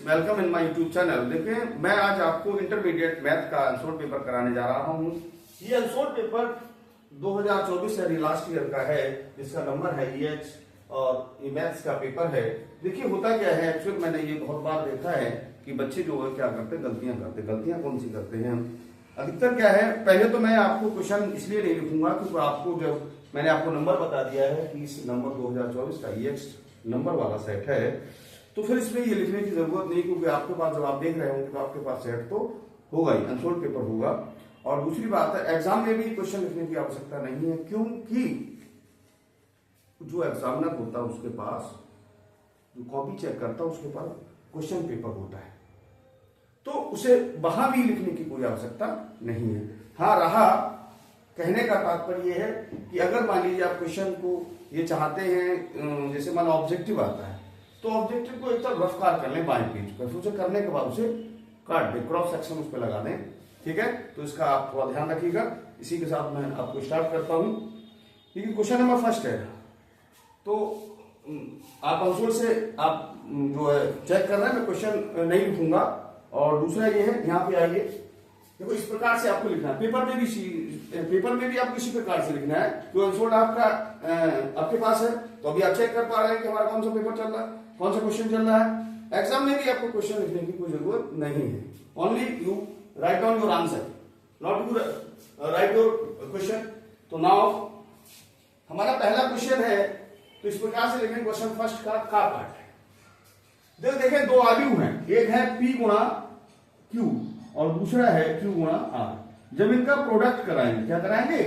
Welcome in my YouTube channel. देखिए, मैं आज आपको इंटरमीडिएट मैथ का आंसर पेपर कराने जा रहा हूँ। ये आंसर पेपर 2024 यानी लास्ट ईयर का है, जिसका नंबर है EH और ये मैथ्स का पेपर है। देखिए होता क्या है, एक्चुअली मैंने ये बहुत बार देखा है कि बच्चे जो है क्या करते, गलतियां कौन सी करते हैं। अधिकतर क्या है, पहले तो मैं आपको क्वेश्चन इसलिए नहीं लिखूंगा क्योंकि आपको जब मैंने आपको नंबर बता दिया है कि इस नंबर 2024 का EH नंबर वाला सेट है, तो फिर इसमें ये लिखने की जरूरत नहीं, क्योंकि आपके पास जब आप देख रहे होंगे तो आपके पास सेट तो होगा ही, अनसोल्ड पेपर होगा। और दूसरी बात है, एग्जाम में भी क्वेश्चन लिखने की आवश्यकता नहीं है, क्योंकि जो एग्जामिनर होता है उसके पास, जो कॉपी चेक करता है उसके पास क्वेश्चन पेपर होता है, तो उसे वहां भी लिखने की कोई आवश्यकता नहीं है। हाँ, रहा कहने का तात्पर्य यह है कि अगर मान लीजिए आप क्वेश्चन को ये चाहते हैं, जैसे मान ऑब्जेक्टिव आता है, तो ऑब्जेक्टिव को एक तरफ रफ कार कर लें बाएं पेज पर, फिर उसे करने के बाद उसे काट दें, क्रॉस सेक्शन उस पर लगा दें। ठीक है, तो इसका आप थोड़ा ध्यान रखिएगा। इसी के साथ मैं आपको स्टार्ट करता हूं। क्योंकि क्वेश्चन नंबर फर्स्ट है, तो आप आंसर से आप जो है चेक कर रहे हैं, मैं क्वेश्चन नहीं लिखूंगा। और दूसरा ये है, यहाँ पे आइए, देखो इस प्रकार से आपको लिखना है। पेपर में भी आपको इसी प्रकार से लिखना है। तो आंसर आपका आपके पास है, तो अभी आप चेक कर पा रहे हैं कि हमारा कौन सा पेपर चल रहा है, कौन सा क्वेश्चन चल रहा है। एग्जाम में भी आपको क्वेश्चन लिखने की कोई जरूरत नहीं है। Only you write down your answer, not you right your question. तो नाउ हमारा पहला क्वेश्चन है, तो इस प्रकार से लिखें। क्वेश्चन फर्स्ट का पार्ट है। देखें, दो आयु हैं, एक है P गुणा Q और दूसरा है Q गुणा R। जब इनका प्रोडक्ट कराएंगे, क्या कराएंगे?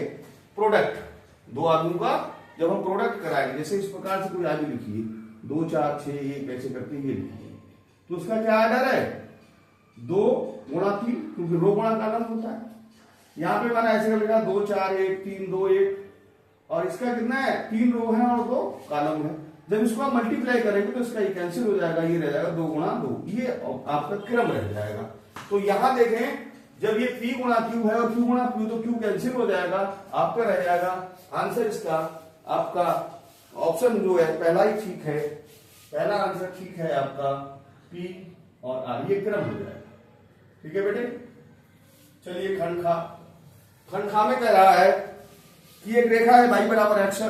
प्रोडक्ट। दो आदमियों का जब हम प्रोडक्ट कराएंगे, जैसे इस प्रकार से कोई आदमी लिखिए, 2 4 6 1 ऐसे करके ये लिखिए, तो उसका क्या आर्डर है? 2 गुणा 3, क्योंकि रो गुणा कॉलम होता है। यहां पे मैंने ऐसे लिखा 2 4 1 3 2 1, और इसका कितना है? 3 रो है और 2 कॉलम है। जब इसको आप मल्टीप्लाई करेंगे तो इसका ये कैंसिल हो जाएगा, ये रह जाएगा 2 गुणा 2, ये आपका क्रम रह जाएगा। तो यहां देखें, जब ये P गुणा Q है और Q गुणा Q, तो Q कैंसिल हो जाएगा, आपका रह जाएगा आंसर। इसका आपका ऑप्शन जो है पहला ही ठीक है, पहला आंसर ठीक है आपका, P और R, ये क्रम हो जाएगा। ठीक है बेटे, चलिए खंड खा में कह रहा है कि एक रेखा है y बराबर x,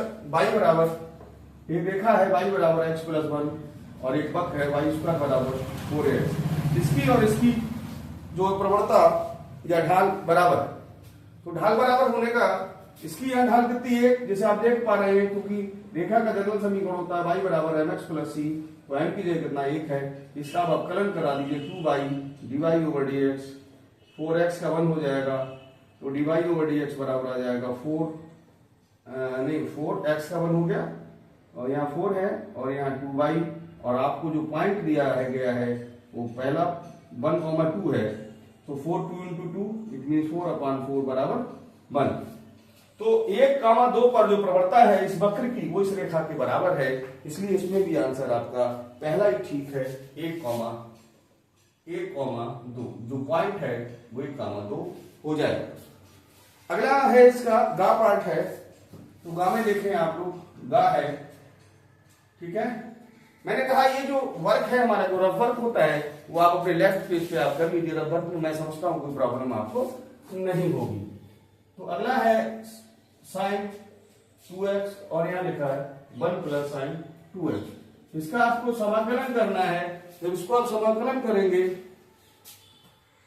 एक रेखा है y बराबर x प्लस 1 और एक वक्र है y स्क्वायर बराबर 4x। इसकी और इसकी जो प्रवणता या ढाल बराबर, तो ढाल बराबर होने का इसकी यहां ढाल कितनी है, जैसे आप देख पा रहे हैं, क्योंकि रेखा का जनरल समीकरण होता है y बराबर mx प्लस c, तो m की जगह कितना 1 है। इसका आप अवकलन करा दीजिए, 2y dy over dx, 4x का 1 हो जाएगा, तो dy ओवर dx बराबर आ जाएगा 4x का 1 हो गया, और यहाँ 4 है और यहाँ 2y, और आपको जो पॉइंट दिया है गया है वो पहला 1,2 है, तो 4 2 into 2 इट मीन 4/4 बराबर 1। तो 1,2 पर जो प्रवणता है इस वक्र की, वो इस रेखा के बराबर है, इसलिए इसमें भी आंसर आपका पहला ही ठीक है, 1,2। जो पॉइंट है वो 1,2 हो जाएगा। अगला है इसका गा पार्ट है, तो गा में देखें आप लोग, गा है, ठीक है। मैंने कहा ये जो वर्क है हमारा, जो रफ वर्क होता है, वो आप अपने लेफ्ट पेज पे आप कर लीजिए। रफ वर्क में मैं समझता हूं कोई प्रॉब्लम आपको नहीं होगी। तो अगला है साइन 2x, और यहां लिखा है 1 प्लस साइन 2x। इसका आपको समाकलन करना है। जब इसको आप समाकलन करेंगे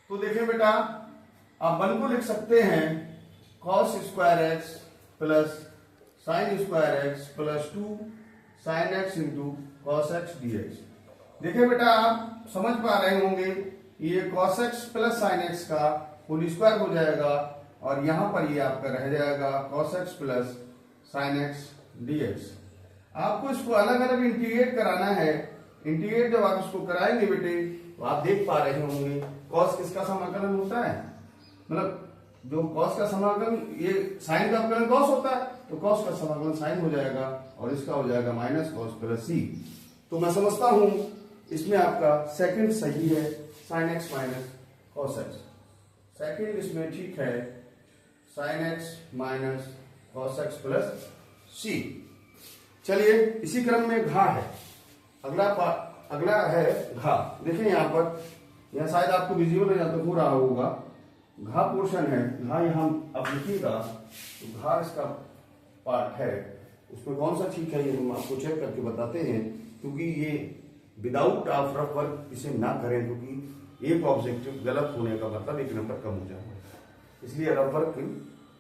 तो देखिए बेटा, आप 1 को लिख सकते हैं cos square x plus sine square x plus 2 sine x into cos x dx। देखिए बेटा, आप समझ पा रहे होंगे, ये cos x plus sign x का होल स्क्वायर हो जाएगा, और यहां पर ये आपका रह जाएगा cos x plus sign x dx। आपको इसको अलग अलग इंटीग्रेट कराना है। इंटीग्रेट जब आप इसको कराएंगे बेटे, तो आप देख पा रहे होंगे cos किसका समाकलन होता है, मतलब जो cos का समाकलन, ये साइन का अपकलन cos होता है, तो cos का समाकलन साइन हो जाएगा, और इसका हो जाएगा माइनस कॉस प्लस c। तो मैं समझता हूं इसमें आपका सेकंड सही है, sine x minus cos x। Second इसमें ठीक है, sine x minus cos x plus c। चलिए इसी क्रम में घा है। अगला है घा। देखिए यहाँ पर, यहाँ शायद आपको विजुअल यहाँ तक हो रहा होगा, घा पोर्शन है, घा यहाँ अब लिखिएगा तो घा इसका पार्ट है, उसमें कौन सा ठीक है ये हम आपको चेक करके बताते हैं, क्योंकि ये विदाउट ऑफ रफ वर्क इसे ना करें, क्योंकि एक ऑब्जेक्टिव गलत होने का मतलब एक नंबर कम हो जाएगा, इसलिए रफ वर्क,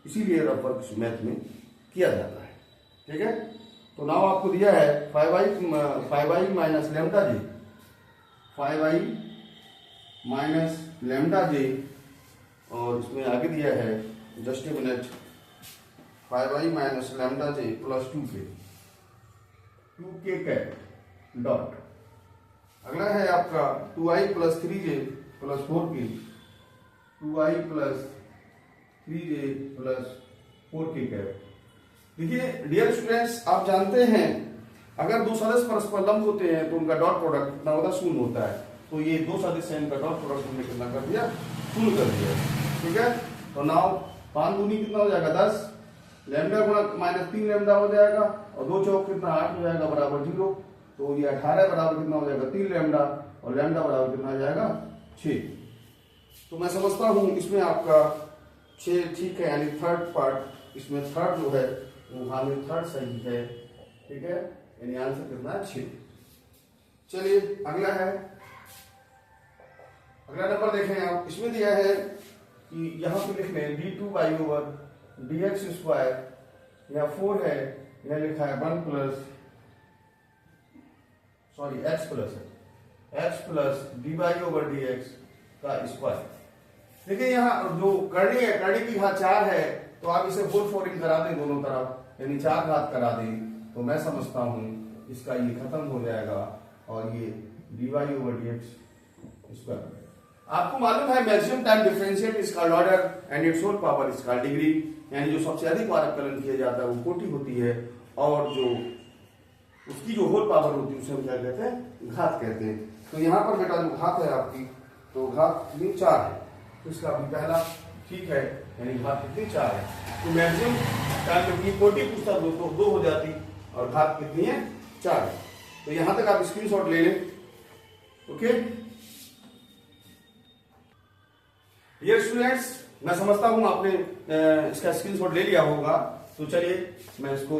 इसीलिए रफ वर्क मैथ में किया जाता है। ठीक है, तो नाउ आपको दिया है 5i माइनस लैम्डा जे, 5i माइनस लैम्डा जे, और इसमें आगे दिया है just a minute 5i minus lambda J plus 2k cap dot. अगला है आपका 2i plus 3j plus 4k, 2i plus 3j plus 4k cap. देखिए डियर स्टूडेंट्स, आप जानते हैं अगर दो सदस्य परस्पर लंब होते हैं तो उनका डॉट प्रोडक्ट कितना होता है, शून्य होता है। तो ये दो सदस्य इनका डॉट प्रोडक्ट हमने कितना कर दिया, शून्य कर दिया। ठीक है, तो नाउ 5 दूनी कितना हो जाएगा 10, लैम्डा गुणा माइनस 3 लैम्डा हो जाएगा, और 2 चौक कितना 8 हो जाएगा बराबर 0, तो ये 18 बराबर कितना हो जाएगा 3 लैम्डा, और लैम्डा बराबर कितना आ जाएगा 6। तो मैं समझता हूं इसमें आपका 6 ठीक है, यानी थर्ड पार्ट इसमें थर्ड जो है वो हाँ में थर्ड सही है। ठीक है, यानी आंसर कितना है 6। चलिए अगला है, अगला नंबर देखें आप, इसमें दिया है कि यहाँ पे लिख लें d2y/dx², यहाँ 4 है, यहाँ लिखा है 1 plus sorry x plus dy/dx का स्क्वायर। देखिए यहाँ जो करनी है, करनी की घात 4 है, तो आप इसे होल फोरिंग करा दें दोनों तरफ, यानी 4 घात करा दें, तो मैं समझता हूं इसका ये खत्म हो जाएगा, और ये dy/dx स्क्वायर। आपको मालूम है maximum time differentiate is called order and its whole power is called degree, यानी जो सबसे अधिक बार अवकलन किया जाता है वो कोटि होती है, और जो उसकी जो होल पावर होती है उसे हम क्या कहते हैं, घात कहते हैं। तो यहाँ पर बेटा जो घात है आपकी, तो घात कितनी 4 है, तो इसका भी पहला ठीक है, यानी घात कितनी 4 है। तो मैक्सिमम टाइम क्योंकि कोटि पूछता तो 2 हो जाती, और घात कितनी है 4 है। तो यहां तक आप स्क्रीनशॉट ले लें। ओके ये स्टूडेंट्स, मैं समझता हूं आपने इसका स्क्रीनशॉट ले लिया होगा। तो चलिए मैं इसको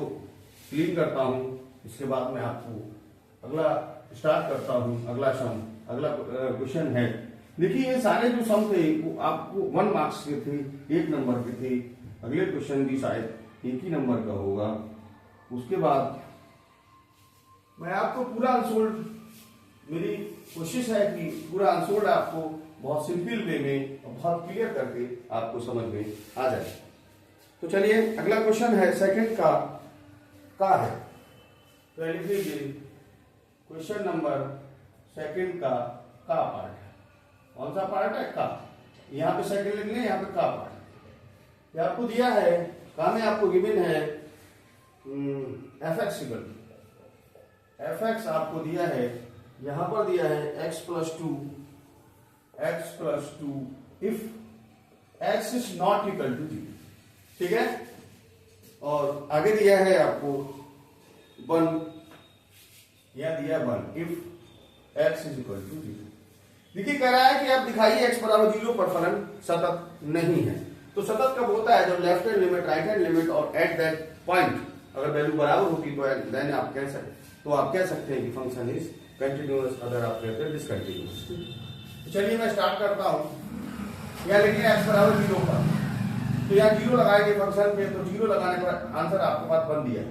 क्लीन करता हूं, इसके बाद मैं आपको अगला स्टार्ट करता हूं। अगला सम, अगला क्वेश्चन है, देखिए ये सारे जो सम थे वो आपको 1 मार्क्स के थे, 1 नंबर के थे। अगले क्वेश्चन भी शायद 1 ही नंबर का होगा। उसके बाद मैं आपको पूरा अनसोल्ड, मेरी कोशिश है कि पूरा अनसोल्ड आपको बहुत सिंपल वे में और बहुत क्लियर करके आपको समझ में आ जाए। तो चलिए अगला क्वेश्चन है सेकंड का है, तो लिख लीजिए क्वेश्चन नंबर सेकंड का पार्ट है। कौन सा पार्ट है, का। यहाँ पे सेकंड लिख लें, यहाँ पे का पार्ट। ये आपको दिया है, का में आपको गिवन है fx आपको दिया है, यहां पर दिया है x plus two if x is not equal to 0। ठीक है, और आगे दिया है आपको 1, यह दिया 1 if x is equal to 0। देखिए कह रहा है कि आप दिखाइए x बराबर 0 पर फलन सतत नहीं है। तो सतत कब होता है, जब left hand limit, right hand limit और एट दैट पॉइंट अगर वैल्यू बराबर होती तो देन आप कह सकते हैं कि फंक्शन इज कंटिन्यूअस, अगर आप कहते हैं डिसकंटिन्यूअस। तो चलिए मैं स्टार्ट करता हूं। यह लिखिए x बराबर 0 पर, तो यहाँ 0 लगाएंगे फंक्शन पे, तो 0 लगाने पर आंसर आपके पास बन दिया है।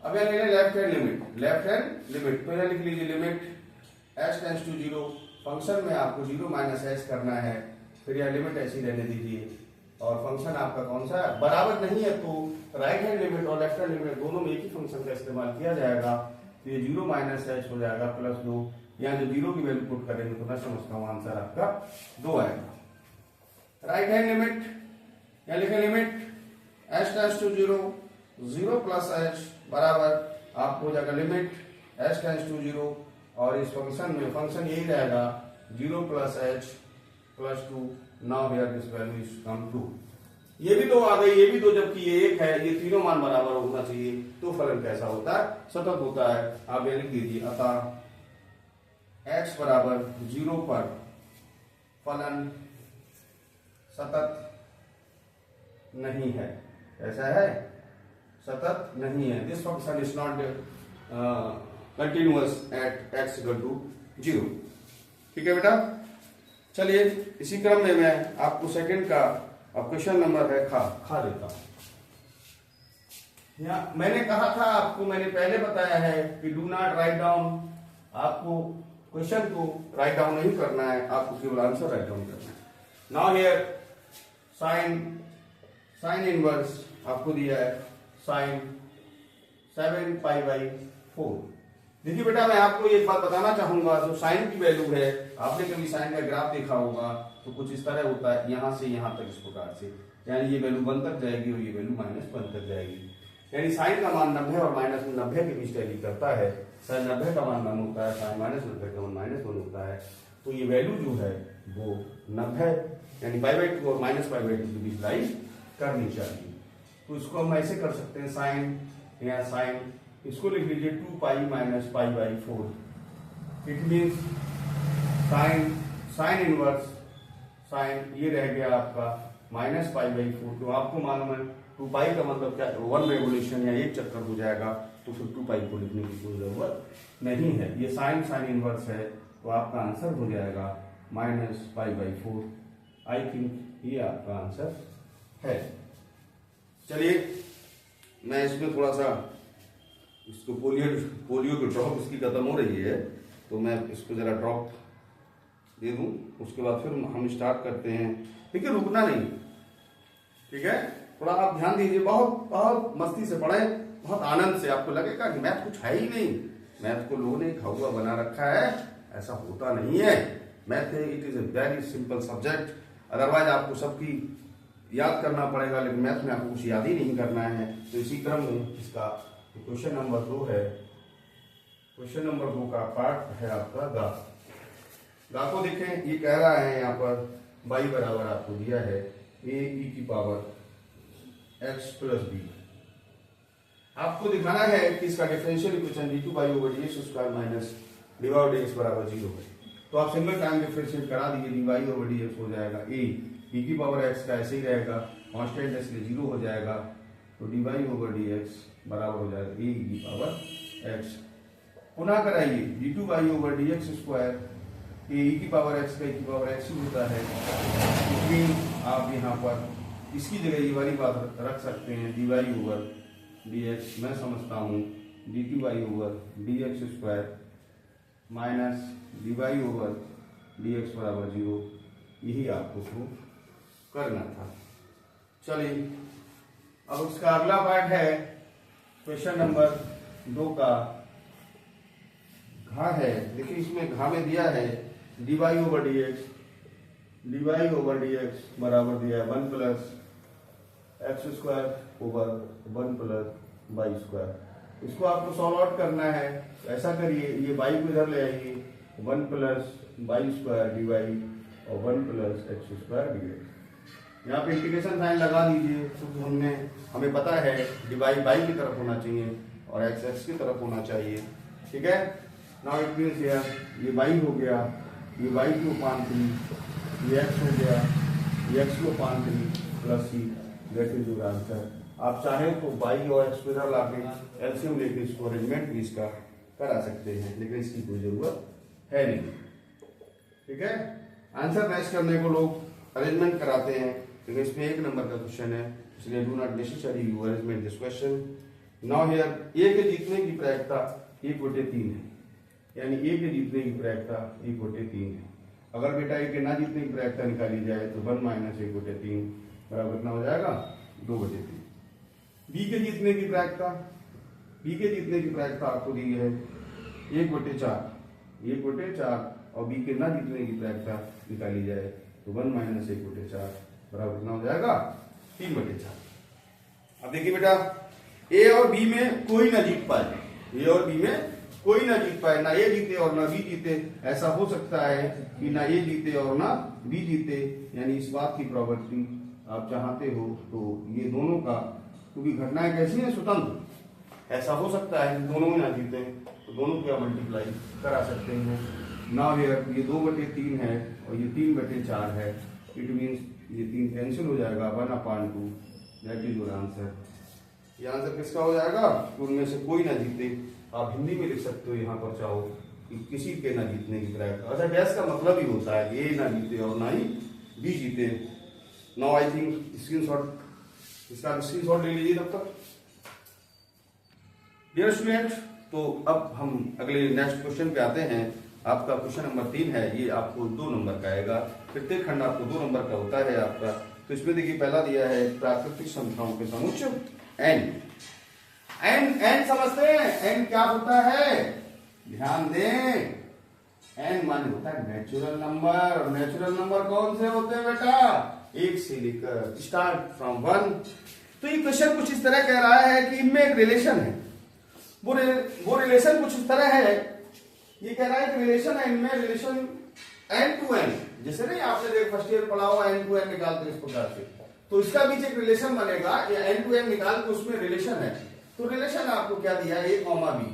अब यहाँ ले लें लेफ्ट हैंड लिमिट, तो यहाँ लिख लीजिए limit x tends to 0, function में आपको 0 माइनस h करना है, फिर यह लिमिट ऐसी रहने दीजिए, और फंक्शन आपका कौन सा है, बराबर नहीं है, तो राइट हैंड लिमिट और लेफ्ट हैंड लिमिट दोनों में एक ही फंक्शन का इस्तेमाल किया जाएगा। तो ये 0 माइनस h हो जाएगा प्लस 2, यहाँ जो 0 की वैल्यू पुट करेंगे तो मैं समझता हूँ आंसर आपका 2 आएगा। राइट हैंड लिमिट, यहाँ लिखे limit h tends to 0 plus h बराबर आपको हो जाएगा लिमिट h टेंड्स टू 0, और इस फंक्शन में फंक्शन यही रहेगा 0 plus h plus 2। Now here this value is come to, ये भी 2 आ गई, ये भी 2, जबकि ये 1 है, ये तीनों मान बराबर होना चाहिए, तो फलन कैसा होता है, सतत होता है। आप ये लिख दीजिए अतः x बराबर 0 पर फलन सतत नहीं है। ऐसा है, सतत नहीं है। This function is not continuous at x equal to 0। ठीक है बेटा, चलिए इसी क्रम में मैं आपको सेकंड का क्वेश्चन नंबर है खा देता हूं। यहाँ मैंने कहा था आपको, मैंने पहले बताया है कि डू नॉट राइट डाउन, आपको क्वेश्चन को राइट डाउन नहीं करना है, आपको केवल आंसर राइट डाउन करना है। नाउ हियर साइन इनवर्स आपको दिया है साइन 7π/4। देखिए बेटा, मैं आपको एक बात बताना चाहूंगा, जो साइन की वैल्यू है, आपने कभी साइन का ग्राफ देखा होगा तो कुछ इस तरह होता है, यहां से यहां तक इस प्रकार से, यानी ये वैल्यू 1 तक जाएगी और ये वैल्यू -1 तक जाएगी। यानी साइन का मान 90 और -90 के बीच टैली करता है। साइन 90 का मान 1 होता है, साइन -90 का मान -1 होता है। तो ये वैल्यू जो है वो 90 यानी π/2 और -π/2 के बीच लाई करनी चाहिए। तो इसको हम ऐसे कर सकते हैं, साइन या साइन, इसको लिख लीजिए 2π - π/4। It means sine inverse sine ये रह गया आपका -π/4। तो आपको मालूम है 2π का मतलब क्या, 1 रेवोल्यूशन या 1 चक्कर हो जाएगा, तो फिर 2π को लिखने की कोई जरूरत नहीं है। ये साइन इनवर्स है, तो आपका आंसर हो जाएगा -π/4। आई थिंक ये आपका आंसर है। चलिए मैं इसमें थोड़ा सा इसको पोलियो की ड्रॉप इसकी खत्म हो रही है, तो मैं इसको जरा ड्रॉप दे दूं, उसके बाद फिर हम स्टार्ट करते हैं। ठीक है, रुकना नहीं, ठीक है, थोड़ा आप ध्यान दीजिए, बहुत बहुत मस्ती से पढ़े, बहुत आनंद से। आपको लगेगा कि मैथ कुछ है ही नहीं, मैथ को लोगों ने खाऊआ बना रखा है, ऐसा होता नहीं है। Math it is a very simple subject, otherwise आपको सबकी याद करना पड़ेगा, लेकिन मैथ में आपको कुछ याद ही नहीं करना है। तो इसी क्रम में इसका क्वेश्चन नंबर 2 है। क्वेश्चन नंबर 2 का पार्ट है आपका गा को देखें, ये कह रहा है यहाँ पर y बराबर आपको दिया है a e⁻x + b। आपको दिखाना है कि इसका डिफरेंशियल इक्वेशन d2y/dx² - dy/dx बराबर 0 है। तो आप सिंगल टाइम डिफरेंशिएट करा दीजिए, dy/dx हो जाएगा e⁻x का ऐसे ही रहेगा, कांस्टेंट है इसलिए 0 हो जाएगा। तो dy/dx बराबर हो जाएगा a⁻x। पुनः कराइए, d2y/dx² e⁻x का e⁻x ही होता है, इसलिए आप यहाँ पर इसकी जगह ये वाली बात रख सकते हैं, dy/dx मैं समझता हूँ d2y/dx² - dy/dx बराबर 0, यही आपको प्रूफ करना था। चलिए अब इसका अगला पार्ट है क्वेश्चन नंबर 2 का घा है। देखिए इसमें घा में दिया है dy/dx बराबर दिया है 1 + x²/1 + y²। इसको आपको सॉल्व आउट करना है। ऐसा करिए, ये y को इधर ले आइए, 1 + y² dy और 1 + x² dx। यहाँ पे इंटीग्रेशन साइन लगा दीजिए, क्योंकि हमें पता है dy y की तरफ होना चाहिए और x x की तरफ होना चाहिए। ठीक है, नाउ इट मींस ये y हो गया, ये y की उपान 3, ये x हो गया, ये x की उपान 3 + c, that is your answer. आप चाहें तो y और x को इधर लाके एलसीएम लेके इसको अरेंजमेंट भी इसका करा सकते हैं, लेकिन इसकी कोई जरूरत है नहीं। ठीक है, आंसर मैच करने को लोग अरेंजमेंट कराते हैं, लेकिन इसमें 1 नंबर का क्वेश्चन है, इसलिए do not necessary you arrangement this question. Now here a के जीतने की प्रायिकता 1/3 है, यानी a के जीतने की प्रायिकता 1/3 है। अगर बेटा a के ना जीतने की प्रायिकता निकाली जाए तो 1 - 1/3 बराबर कितना हो जाएगा, 2/3। b के जीतने की प्रायिकता आपको दी है 1/4 और b के ना जीतने की प्रायिकता निकाली जाए तो 1 - 1/4 बराबर कितना हो जाएगा, 3/4। अब देखिए बेटा, a और b में कोई ना जीत पाए, ना a जीते और ना b जीते। ऐसा हो सकता है कि ना a जीते और ना b जीते, यानी इस बात की प्रॉपर्टी आप चाहते हो तो ये दोनों का, क्योंकि घटनाएं कैसी हैं, स्वतंत्र, ऐसा हो सकता है दोनों ही ना जीते, तो दोनों की आप मल्टीप्लाई करा सकते हैं। नाउ हियर ये 2/3 है और ये 3/4 है, इट मीन्स ये 3 कैंसिल हो जाएगा, 1/2, दैट इज योर आंसर। ये आंसर किसका हो जाएगा? उनमें से कोई ना जीते। आप हिंदी में लिख सकते हो यहाँ पर चाहो कि किसी के ना जीतने की तरह। अच्छा, डैश का मतलब ही होता है ए ना जीते और ना ही बी जीते। नाउ आई थिंक स्क्रीनशॉट, इसका स्क्रीनशॉट ले लीजिए तब तक। डियर स्टूडेंट, तो अब हम अगले नेक्स्ट क्वेश्चन पे आते हैं। आपका क्वेश्चन नंबर 3 है, ये आपको 2 नंबर का आएगा। प्रत्येक खंड आपको 2 नंबर का होता है आपका। तो इसमें देखिए पहला दिया है प्राकृतिक संख्याओं के समुच्चय एन। एन समझते हैं? एन क्या होता है? ध्यान दें, एन माने होता है नेचुरल नंबर। और नेचुरल नंबर कौन से होते हैं बेटा? 1 से लेकर स्टार्ट फ्रॉम 1। तो ये क्वेश्चन कुछ इस तरह कह रहा है कि इनमें एक रिलेशन है। वो रिलेशन कुछ इस तरह है, ये कह रहा है कि रिलेशन है इनमें, रिलेशन एन टू एन। जैसे नहीं आपने देख फर्स्ट ईयर पढ़ा हुआ एन टू एन निकालते इस प्रकार से, तो इसका बीच एक रिलेशन बनेगा। या एन टू एन निकाल के उसमें रिलेशन है। तो रिलेशन आपको क्या दिया? ए कॉमा बी।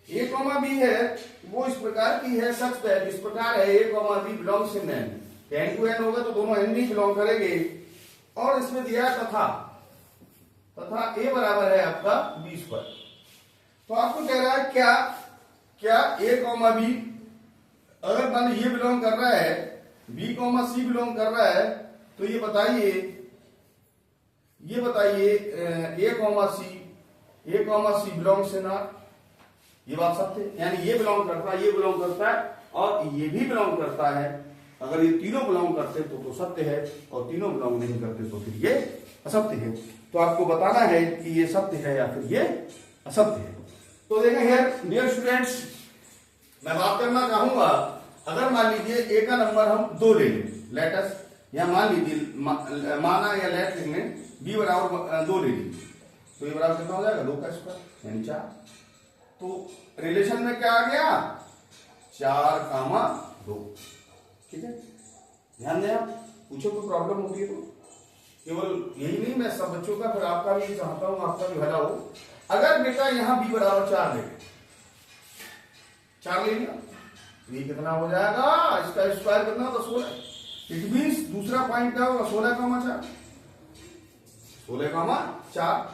ए कॉमा बी है वो इस प्रकार की है, सच दैट इस प्रकार है, a comma b belongs in N. N to N होगा तो दोनों एन ही बिलोंग करेंगे। और इसमें दिया तथा ए बराबर है आपका बी स्क्वायर। तो आपको कह रहा है क्या ए कॉमा बी, अगर मान ये बिलोंग कर रहा है, बी कॉमा सी बिलोंग कर रहा है, तो ये बताइए a comma c belongs in R. ये बात सत्य है, यानी ये बिलोंग करता है, ये बिलोंग करता है और ये भी बिलोंग करता है। अगर ये तीनों बिलोंग करते तो सत्य है, और तीनों बिलोंग नहीं करते तो फिर ये असत्य है। तो आपको बताना है कि ये सत्य है या फिर ये असत्य है। तो देखें हियर डियर स्टूडेंट्स, मैं बात करना चाहूंगा, अगर मान लीजिए ए का नंबर हम 2 ले लें, लेट अस, या मान लीजिए माना या लेट लिख लें बी बराबर 2 ले लीजिए, तो ये बराबर कितना हो जाएगा? 2 का स्क्वायर यानी 4। तो रिलेशन में क्या आ गया? 4,2। ठीक है, ध्यान दें। आप पूछो कोई प्रॉब्लम होती है तो केवल यही नहीं, मैं सब बच्चों का फिर आपका भी चाहता हूं, आपका भी भला हो। अगर बेटा यहां बी बराबर 4 ले, 4 ले लिया, तो ये कितना हो जाएगा? इसका स्क्वायर कितना होगा? 16। इट मीन्स दूसरा पॉइंट क्या होगा? 16,4। 16,4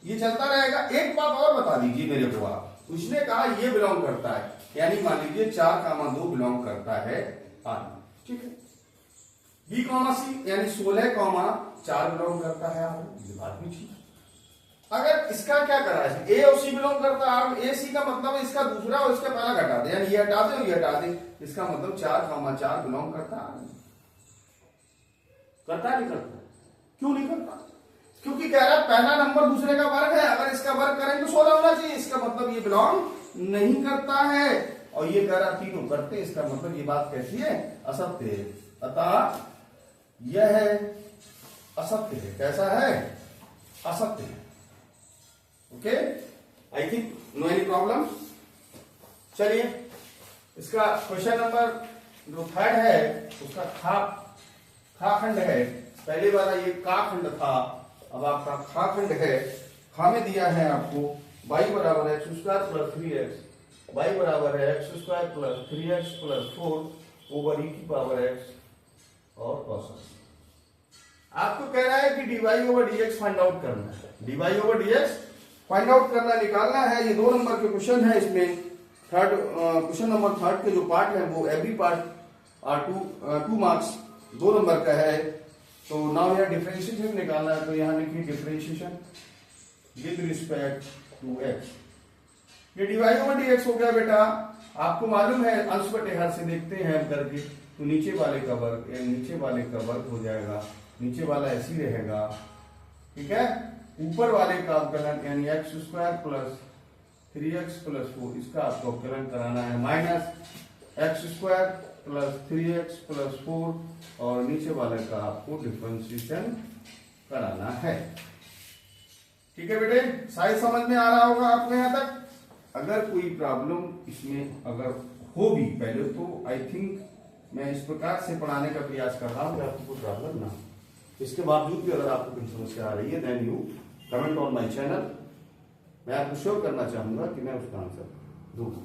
ये चलता रहेगा। एक बात और बता दीजिए मेरे को आप, उसने कहा ये बिलोंग करता है, यानी मान लीजिए 4,2 बिलोंग करता है आर। ठीक है, बी कॉमा सी यानी 16,4 बिलोंग करता है आर। ये बात भी ठीक है। अगर इसका क्या करा है? ए और सी बिलोंग करता है आर। ए सी का मतलब है इसका दूसरा और इसका पहला घटा दे, यानी ये हटा दे और ये हटा दे। इसका मतलब 4,4 बिलोंग करता है। करता नहीं करता? क्यों नहीं करता? क्योंकि कह रहा है पहला नंबर दूसरे का वर्ग है, अगर इसका वर्ग करें तो 16 होना चाहिए। इसका मतलब ये बिलोंग नहीं करता है। और ये कह रहा तीनों करते, इसका मतलब ये बात कैसी है? असत्य है। अतः यह असत्य है। कैसा है? असत्य है। Okay, I think no any problem. चलिए, इसका क्वेश्चन नंबर जो 3 है उसका खा खंड है। पहले वाला ये का खंड था, अब आपका खा खंड है। खा में दिया है आपको y बराबर है x² प्लस 3x, y बराबर है x² plus 3x plus 4 over e की पावर x और cos। आपको कह रहा है कि dy over dx find out करना है। dy over dx find out करना, निकालना है। ये 2 नंबर के क्वेश्चन है। इसमें क्वेश्चन नंबर 3 के जो पार्ट है वो every part are 2 marks 2 number का है। तो नाउ यहाँ डिफरेंशिएशन निकालना है, तो यहाँ लिखिए differentiation with respect to x। ये dy ओवर dx हो गया बेटा। आपको मालूम है अंश बटे हर से देखते हैं हम करके, तो नीचे वाले का वर्ग नीचे वाले का वर्ग हो जाएगा, नीचे वाला ऐसे ही रहेगा। ठीक है, ऊपर वाले का अवकलन यानी x² प्लस 3x प्लस 4, इसका आपको अवकलन कराना है minus x² plus 3x plus 4, और नीचे वाले का आपको डिफरेंशिएशन कराना है। ठीक है बेटे, शायद समझ में आ रहा होगा आपको यहाँ तक। अगर कोई प्रॉब्लम इसमें अगर हो भी पहले, तो आई थिंक मैं इस प्रकार से पढ़ाने का प्रयास कर रहा हूँ कि आपको कोई प्रॉब्लम ना हो। इसके बावजूद भी अगर आपको कोई समस्या आ रही है, then you comment on my channel. मैं आपको श्योर करना चाहूंगा कि मैं उसका आंसर दूंगा।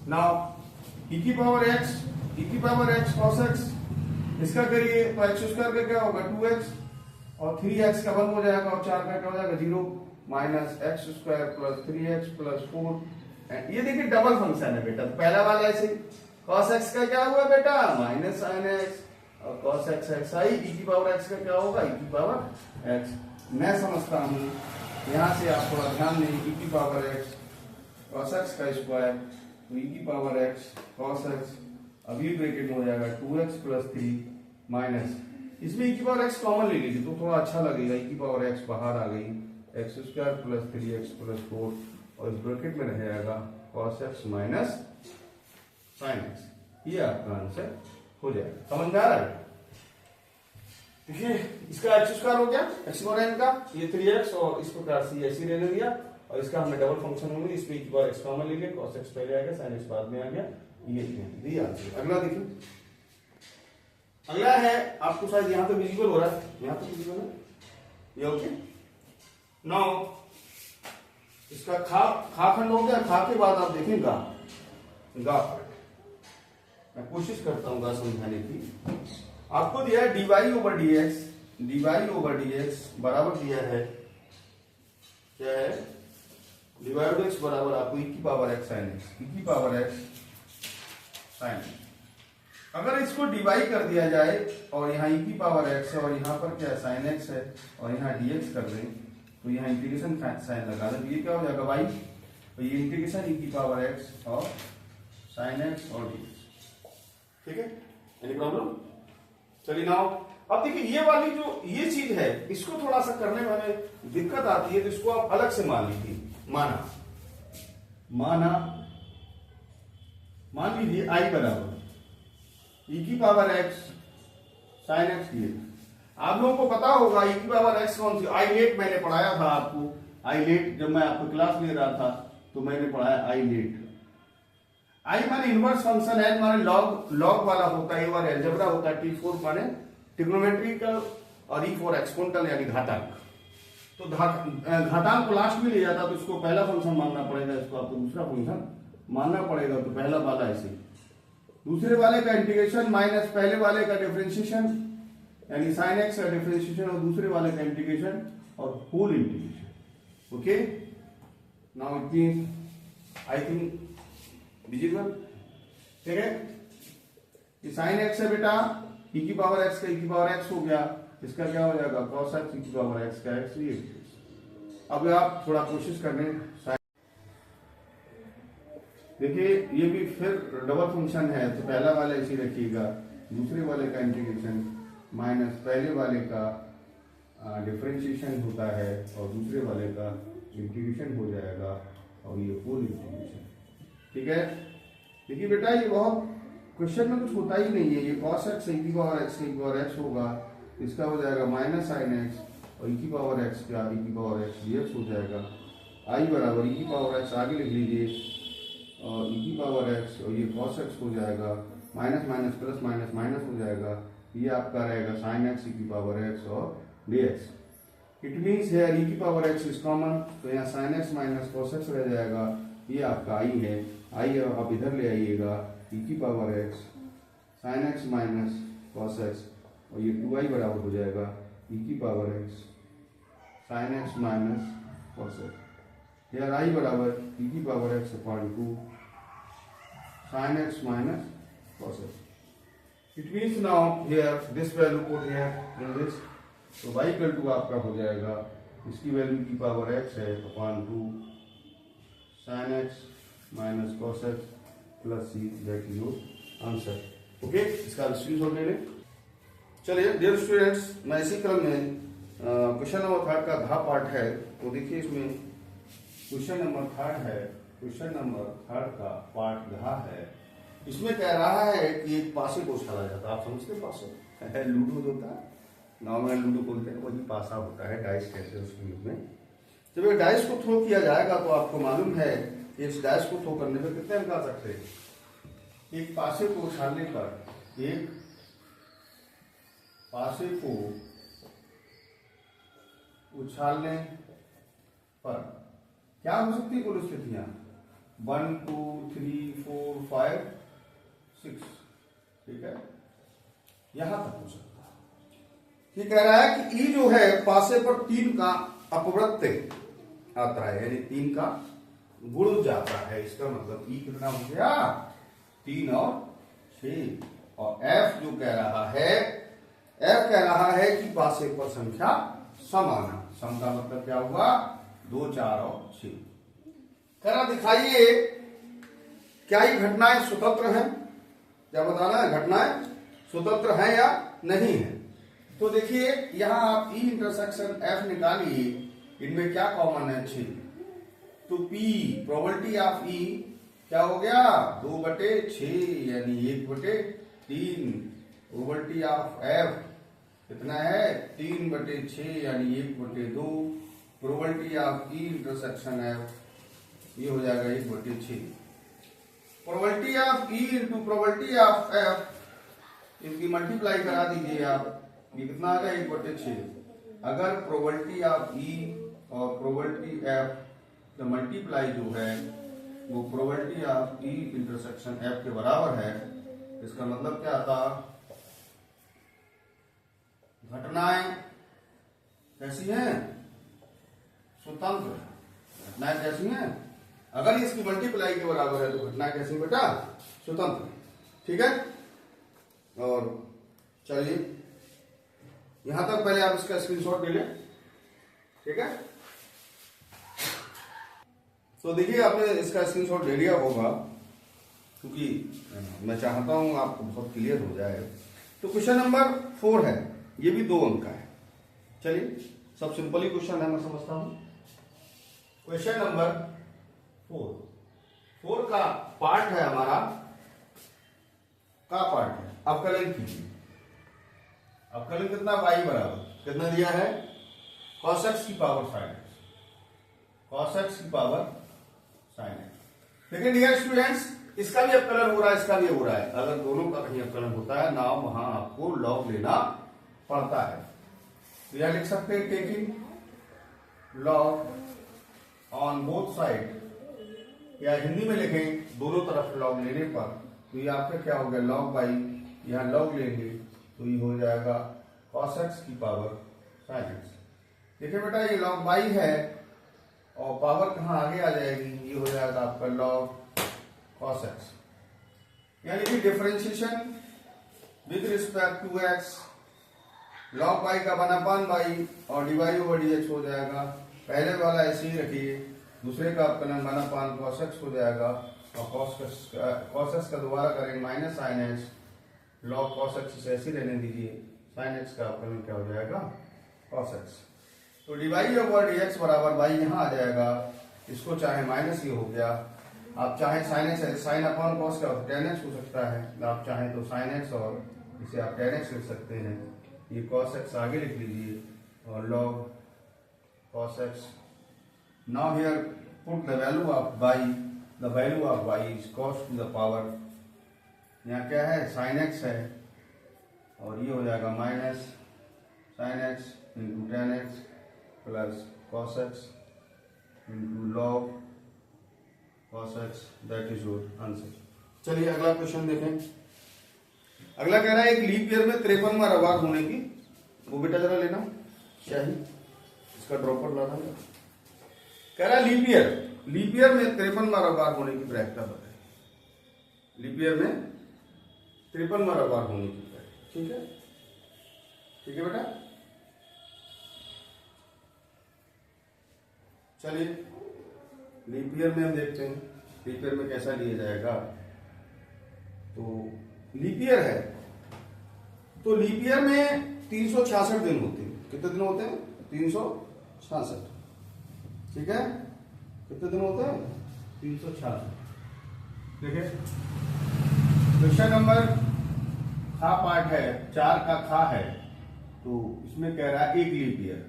नाउ ई की पावर एक्स कॉस एक्स, इसका करिए तो एक्स स्क्वायर का क्या होगा 2x और 3x का 1 हो जाएगा और 4 का क्या हो जाएगा 0 minus x square plus 3x plus 4। ये देखिए डबल फंक्शन है बेटा, तो पहला वाला ऐसे cos x का क्या हुआ बेटा माइनस साइन x और cos x x आई, e की पावर x का क्या होगा e की पावर x। मैं समझता हूं यहां से आप थोड़ा ध्यान दें, e की पावर x cos x का स्क्वायर तो e की पावर x cos x, अभी ब्रैकेट में हो जाएगा 2x प्लस 3 माइनस, इसमें e की पावर x कॉमन ले लीजिए तो थोड़ा अच्छा लगेगा, e की पावर x बाहर आ गई, x square plus 3x plus 4 और इस ब्रैकेट में रह जाएगा cos x minus sine x। ये आपका आंसर हो जाएगा, समझ में आ रहा है? देखिए इसका एक्स स्क्वायर हो गया एक्स स्क्वायर का, ये 3x और इस प्रकार से ऐसे ले लिया और इसका हमने डबल फंक्शन होंगे, इसमें एक बार x कॉमन ले लिया, cos x पहले आ गया साइन x बाद में आ गया, ये आंसर। अगला देखिए, अगला है आपको शायद यहाँ पे विजिबल हो रहा है, यहाँ पे विजिबल है ये, ओके। नाउ इसका खा खंड हो गया, खा के बाद आप देखें गा पार्ट, मैं कोशिश करता हूँ गा समझाने की। आपको दिया है dy ओवर dx बराबर दिया है क्या है, dy ओवर x बराबर आपको e की power x sine x, e की पावर x साइन x। अगर इसको डिवाइड कर दिया जाए और यहाँ e की पावर x है और यहाँ पर क्या साइन x है और यहाँ dx कर दें तो यहाँ इंटीग्रेशन साइन लगा दें, ये क्या हो जाएगा y, तो ये इंटीग्रेशन e की पावर x और साइन x और dx, ठीक है, एनी प्रॉब्लम? चलिए नाउ अब देखिए ये वाली जो ये चीज है इसको थोड़ा सा करने में हमें दिक्कत आती है, तो इसको आप अलग से मान लीजिए, मान लीजिए i बराबर e की power x sine x dx। आप लोगों को पता होगा e की पावर x कौन सी, आई लेट मैंने पढ़ाया था आपको, आई लेट जब मैं आपको क्लास ले रहा था तो मैंने पढ़ाया आई लेट। आई माने इनवर्स फंक्शन, एल माने लॉग वाला होता है, ए और अलजेब्रा होता है, टी फोर माने ट्रिग्नोमेट्रिकल और ई फॉर एक्सपोनेंशियल यानी घातांक। तो घातांक को लास्ट में ले जाता तो इसको पहला फंक्शन मानना पड़ेगा, इसको आपको दूसरा फंक्शन मानना पड़ेगा, तो पहला वाला ऐसे, दूसरे वाले का इंटीग्रेशन माइनस पहले वाले का डिफरेंशिएशन यानी साइन एक्स का डिफरेंशिएशन और दूसरे वाले का इंटीग्रेशन और whole integration, okay. Now it means I think visible, ठीक है। ये साइन एक्स है बेटा, e की पावर x का e की पावर x हो गया, इसका क्या हो जाएगा cos x e की पावर x का x, ये। अब आप थोड़ा कोशिश करने, देखिए ये भी फिर डबल फंक्शन है, तो पहला वाला इसी रखिएगा, दूसरे वाले का इंटीग्रेशन माइनस पहले वाले का डिफरेंशिएशन होता है और दूसरे वाले का इंटीग्रेशन हो जाएगा और ये होल इंटीग्रेशन, ठीक है। देखिए बेटा ये बहुत क्वेश्चन में कुछ होता ही नहीं है, ये cos x e की पावर x होगा, इसका हो जाएगा माइनस साइन x और e की पावर x का e की पावर x dx हो जाएगा, i बराबर e की पावर x आगे लिख लीजिए और e की पावर x और ये cos x हो जाएगा, minus minus plus minus minus हो जाएगा, ये आपका रहेगा साइन x e की पावर x और dx। इट मीन्स है e की पावर x इज कॉमन, तो यहाँ sine x minus cos x रह जाएगा, ये आपका i है, i आप इधर ले आइएगा, e की power x sine x minus cos x और ये 2i बराबर हो जाएगा e की power x sine x minus cos x, यार i बराबर e की power x upon 2 sine x minus cos x। It means now here this value put here in this, तो y इक्वल टू आपका हो जाएगा, इसकी value की power x है upon 2 sine x minus cos x plus c, that is your answer, okay. इसका screenshot ले लें। चलिए डियर स्टूडेंट्स, मैं इसी क्रम में क्वेश्चन नंबर 3 का घा पार्ट है, तो देखिए इसमें क्वेश्चन नंबर 3 है, क्वेश्चन नंबर 3 का पार्ट घा है। इसमें कह रहा है कि एक पासे को उछाला जाता है, आप समझते हैं पासे लूडो होता है, गाँव में लूडो बोलते हैं, वही पासा होता है, डाइस कहते हैं उसके रूप में। जब एक डाइस को थ्रो किया जाएगा तो आपको मालूम है कि इस डाइस को थ्रो करने में कितने अंक आ सकते हैं। एक पासे को उछालने पर, एक पासे को उछालने पर क्या हो सकती है कुल स्थितियां, 1 2 3 4 5 6। ठीक है, यहां तक हो सकता है। ये कह रहा है कि ई जो है पासे पर 3 का अपवृत्त आता है, यानी 3 का गुण जाता है। इसका मतलब ई कितना हो गया, 3 और 6। और एफ जो कह रहा है, एफ कह रहा है कि पासे पर संख्या समान है। सम का मतलब क्या हुआ, 2, 4 और 6। कह रहा दिखाइए क्या ये घटनाएं स्वतंत्र हैं, क्या बताना है, घटनाएं स्वतंत्र हैं या नहीं है। तो देखिए यहां आप ई इंटरसेक्शन एफ निकालिए, इनमें क्या कॉमन है, 6। तो पी प्रोबेबिलिटी ऑफ ई क्या हो गया, 2/6 यानी 1/3। प्रोबेबिलिटी ऑफ एफ कितना है, 3/6 यानी 1/2। Probability of E intersection F ये हो जाएगा 1/6। Probability of E into probability of F, इसकी मल्टीप्लाई करा दीजिए आप, ये कितना आ गया, 1/6। अगर प्रोबेबिलिटी ऑफ ई और प्रोबेबिलिटी एफ का मल्टीप्लाई जो है वो probability of E intersection F के बराबर है, इसका मतलब क्या आता, घटनाएं कैसी हैं, स्वतंत्र। घटनाएं कैसी हैं, अगर इसकी मल्टीप्लाई के बराबर है तो घटनाएं कैसी बेटा, स्वतंत्र। ठीक है, और चलिए यहां तक पहले आप इसका स्क्रीनशॉट ले लें। ठीक है, तो देखिए आपने इसका स्क्रीनशॉट ले लिया होगा, क्योंकि मैं चाहता हूं आपको बहुत क्लियर हो जाए। तो क्वेश्चन नंबर 4 है, ये भी 2 अंक का है। चलिए सब सिंपल ही क्वेश्चन है, मैं समझता हूं। क्वेश्चन नंबर 4 का पार्ट है हमारा, का पार्ट है अवकलन कीजिए। अवकलन कितना, y बराबर कितना दिया है, cos x की power sin x, cos x की पावर sin x। लेकिन डियर स्टूडेंट्स इसका भी अवकलन हो रहा है, इसका भी हो रहा है। अगर दोनों का कहीं अवकलन होता है ना, वहां आपको लॉग लेना पड़ता है। तो यह लिख सकते हैं taking log on both side, या हिंदी में लिखें दोनों तरफ लॉग लेने पर, तो ये आपका क्या हो गया, लॉग बाई, यहां लॉग लेंगे तो ये हो जाएगा cos x की पावर sin x। देखिए बेटा ये लॉग बाई है और पावर कहां आगे आ जाएगी, ये हो जाएगा आपका लॉग cos x, यानी कि differentiation with respect to x, log by का 1/बाई और डिवाई ओवर dx हो जाएगा। पहले वाला ऐसे ही रखिए, दूसरे का अपना 1/cos cos x हो जाएगा, और cos x का दोबारा करेंगे minus sin x, log cos x से ऐसे रहने दीजिए, sin x का अपना क्या हो जाएगा, cos x। तो डिवाई ओवर dx बराबर बाई यहाँ आ जाएगा, इसको चाहे माइनस ये हो गया, आप चाहे sin x sin upon cos का tan x हो सकता है, आप चाहे तो sin x और इसे आप tan x लिख सकते हैं। ये cos x आगे लिख लीजिए और log cos x। Now here put the value of y, the value of y is cos to the power, यहाँ क्या है sin x है, और ये हो जाएगा minus sin x into tan x plus cos x into log cos x, that is your answer. चलिए अगला क्वेश्चन देखें। अगला कह रहा है एक लीप ईयर में 53वां रविवार होने की, वो बेटा जरा लेना चाहिए, इसका ड्रॉपर लाना है। कह रहा है लीप ईयर में 53वां रविवार होने की प्रायिकता बताए। लीप ईयर में 53वां रविवार होने की प्रायिकता, ठीक है, ठीक है बेटा। चलिए लीप ईयर में हम देखते हैं लीप ईयर में कैसा लिया जाएगा। तो लीप ईयर है, तो लीप ईयर में 366 दिन होते हैं। कितने दिन होते हैं, 366, ठीक है। कितने दिन होते हैं, 366। देखिए क्वेश्चन नंबर खा पार्ट है, 4 का खा है, तो इसमें कह रहा है एक लीप ईयर।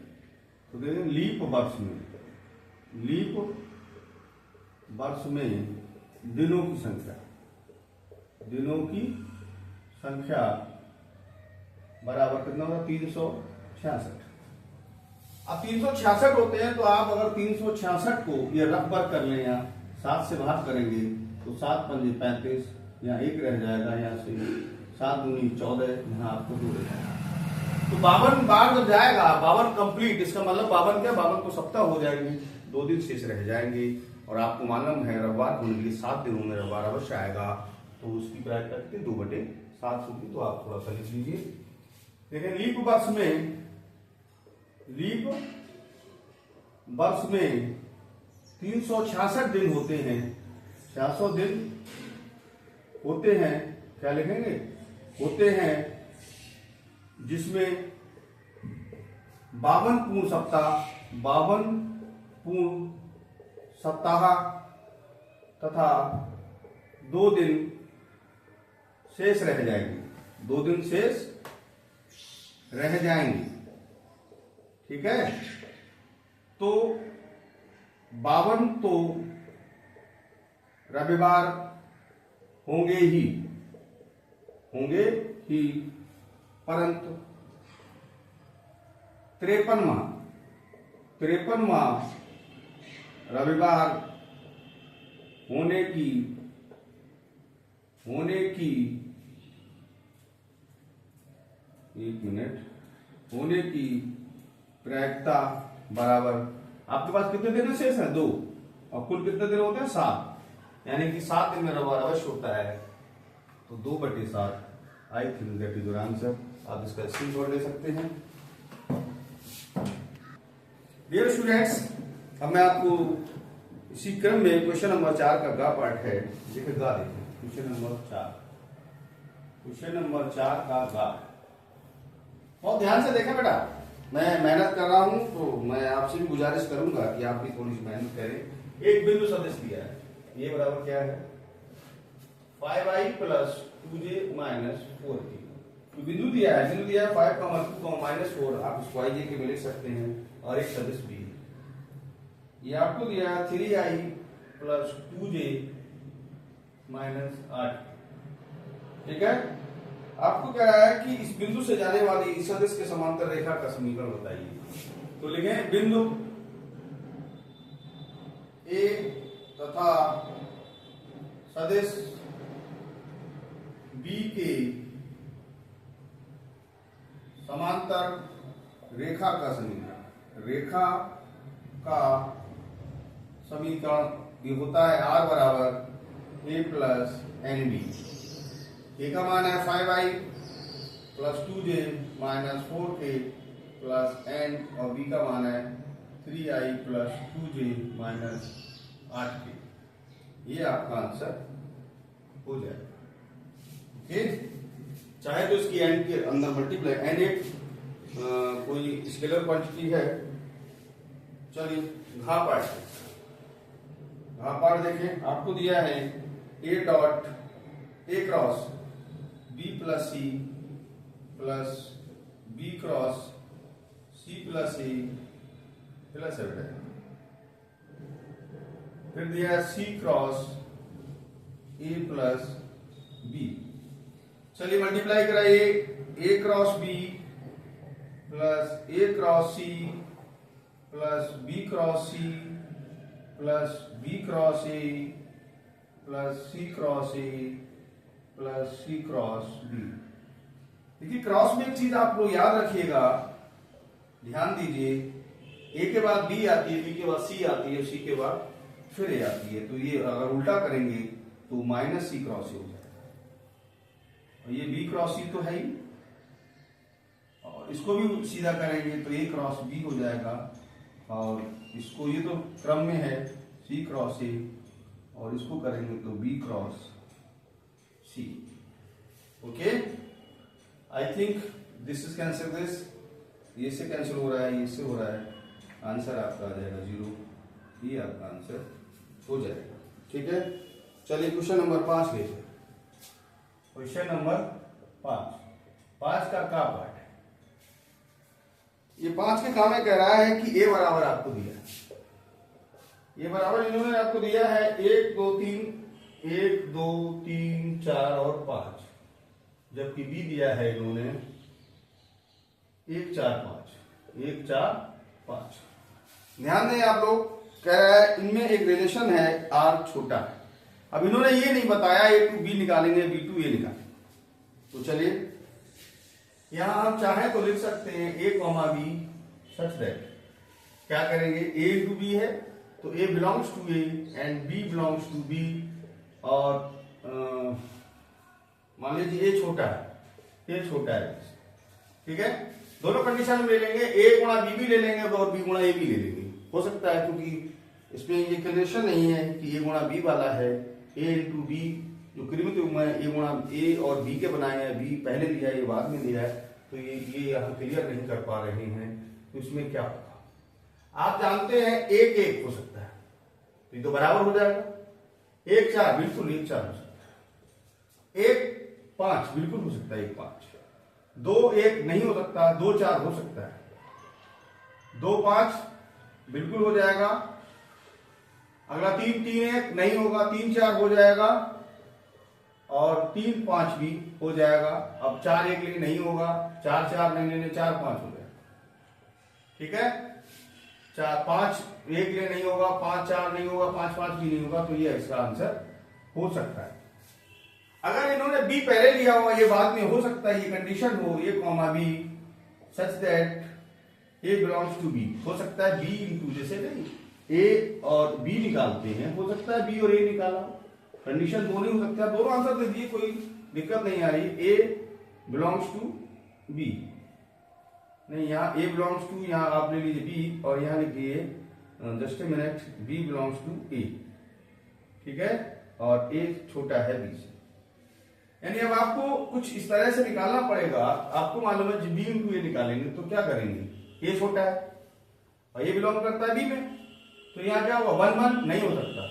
तो देखिए लीप वर्ष में दिनों की संख्या बराबर कितना होगा, 366। अब 366 होते हैं, तो आप अगर 366 को ये रफ वर्क कर लें या 7 से भाग करेंगे तो 7 पंजे 35, यहाँ 1 रह जाएगा, यहाँ से 7 दूनी 14, यहाँ आपको 2 रह जाएगा। तो 52 बार जब जाएगा, 52 कंप्लीट, इसका मतलब 52 क्या, 52 को सप्ताह हो जाएंगे, 2 दिन शेष रह जाएंगे। और आपको मालूम है रविवार होने के लिए 7 दिनों में रविवार अवश्य आएगा, तो उसकी प्रायिकता कितनी 2/7 होगी। तो आप थोड़ा सा लिख लीजिए। देखिए लीप वर्ष में 366 दिन होते हैं, 600 दिन होते हैं, क्या लिखेंगे, होते हैं, जिसमें 52 पूर्ण सप्ताह तथा 2 दिन शेष रह जाएंगे, 2 दिन शेष रह जाएंगे। ठीक है, तो 52 तो रविवार होंगे ही, परंतु 53वां रविवार होने की प्रायिकता बराबर, आपके पास कितने दिन शेष है 2, और कुल कितने दिन होते हैं 7, यानी कि 7 दिन में रविवार अवश्य होता है, तो 2/7। I think that is your answer. आप इसका स्क्रीनशॉट ले सकते हैं। डियर स्टूडेंट्स, अब मैं आपको इसी क्रम में क्वेश्चन नंबर 4 का गा पार्ट है, देखिए गा देखिए, क्वेश्चन नंबर 4 का गा। बहुत ध्यान से देखें बेटा, मैं मेहनत कर रहा हूं, तो मैं आपसे भी गुजारिश करूंगा कि आप भी थोड़ी सी मेहनत करें। एक बिंदु सदिश दिया है, ये बराबर क्या है, 5i + 2j - 4k। तो बिंदु दिया है 5, 2, -4, आप इसको ij के में लिख सकते हैं, और एक सदिश भी है। ये आपको दिया है 3i + 2j - 8। ठीक है, आपको कह रहा है कि इस बिंदु से जाने वाली इस सदिश के समांतर रेखा का समीकरण बताइए। तो लिखें बिंदु ए तथा सदिश बी के समांतर रेखा का समीकरण, ये होता है r बराबर a + nb। ए का मान है 5i + 2j - 4k + n, और b का मान है 3i + 2j - 8k। ये आपका आंसर हो जाएगा। ओके, चाहे तो इसकी n के अंदर मल्टीप्लाई, n एक कोई स्केलर क्वांटिटी है। चलिए घा पार्ट देखें, आपको दिया है a cross b + c + b cross c + a + a, फिर दिया है c क्रॉस a + b। चलिए मल्टीप्लाई कराइए, a cross b + a cross c + b cross c + b cross a + c cross a + c cross b। देखिए cross में एक चीज आप लोग याद रखिएगा, ध्यान दीजिए, a के बाद b आती है, b के बाद c आती है, c के बाद फिर a आती है। तो ये अगर उल्टा करेंगे तो -c क्रॉस a हो जाएगा, और ये b क्रॉस c तो है ही, और इसको भी सीधा करेंगे तो a क्रॉस b हो जाएगा, और इसको, ये तो क्रम में है c क्रॉस a, और इसको करेंगे तो b cross c। Okay, I think this is cancel this, ये से कैंसिल हो रहा है, ये से हो रहा है, आंसर आपका आ जाएगा 0। ये आपका आंसर हो जाएगा। ठीक है, चलिए क्वेश्चन नंबर 5 लेते हैं। क्वेश्चन नंबर 5 का का पार्ट है। ये 5 के काम में कह रहा है कि a बराबर आपको दिया है, ये बराबर इन्होंने आपको दिया है 1 2 3 4 और 5, जबकि b दिया है इन्होंने 1 4 5। ध्यान दें आप लोग, कह रहा है इनमें एक रिलेशन है r छोटा है, अब इन्होंने ये नहीं बताया ए टू बी निकालेंगे, बी टू ए निकालेंगे। तो चलिए यहां आप चाहे तो लिख सकते हैं a comma b such that क्या करेंगे, ए इंटू बी है तो a belongs to a and b belongs to b, और मान लीजिए ए छोटा है, ए छोटा है, ठीक है। दोनों कंडीशन ले लेंगे, ए गुणा बी भी ले लेंगे और बी गुणा ए भी ले लेंगे, हो सकता है क्योंकि इसमें ये कंडीशन नहीं है कि ए गुणा बी वाला है, ए इंटू बी जो कृमित युग्म है ए गुणा ए और बी के बनाए हैं, बी पहले लिया है ये बाद में लिया है, तो ये यहाँ क्लियर नहीं कर पा रहे हैं, तो इसमें क्या होगा। आप जानते हैं एक एक हो सकता है तो ये तो बराबर हो जाएगा, एक चार बिल्कुल एक चार हो सकता है, एक पांच बिल्कुल हो सकता है, एक पांच, दो एक नहीं हो सकता, दो चार हो सकता है, दो पांच बिल्कुल हो जाएगा, अगला तीन तीन एक नहीं होगा, तीन चार हो जाएगा और तीन पांच भी हो जाएगा। अब चार एक लेने नहीं होगा, चार चार नहीं लेने चार पांच हो जाएगा, ठीक है। चार पांच एक ले नहीं होगा, पांच चार नहीं होगा, पांच पांच भी नहीं होगा, तो ये इसका आंसर हो सकता है। अगर इन्होंने बी पहले लिया हुआ ये बाद में हो सकता है, ये कंडीशन हो a comma b such that a belongs to b, हो सकता है बी इंटू, जैसे नहीं ए और बी निकालते हैं, हो सकता है बी और ए निकाला, कंडीशन दोनों हो सकता है, दोनों आंसर दे दिए, कोई दिक्कत नहीं आ रही। ए बिलोंग्स टू बी नहीं, यहाँ ए बिलोंग्स टू, यहाँ आप ले लीजिए बी और यहाँ लिखिए just a minute, b belongs to a, ठीक है, और ए छोटा है बी से, यानी अब आपको कुछ इस तरह से निकालना पड़ेगा। आपको मालूम है बी इंटू ए निकालेंगे तो क्या करेंगे, ए छोटा है और ए बिलोंग करता है बी में, तो यहाँ क्या होगा, वन वन नहीं हो सकता,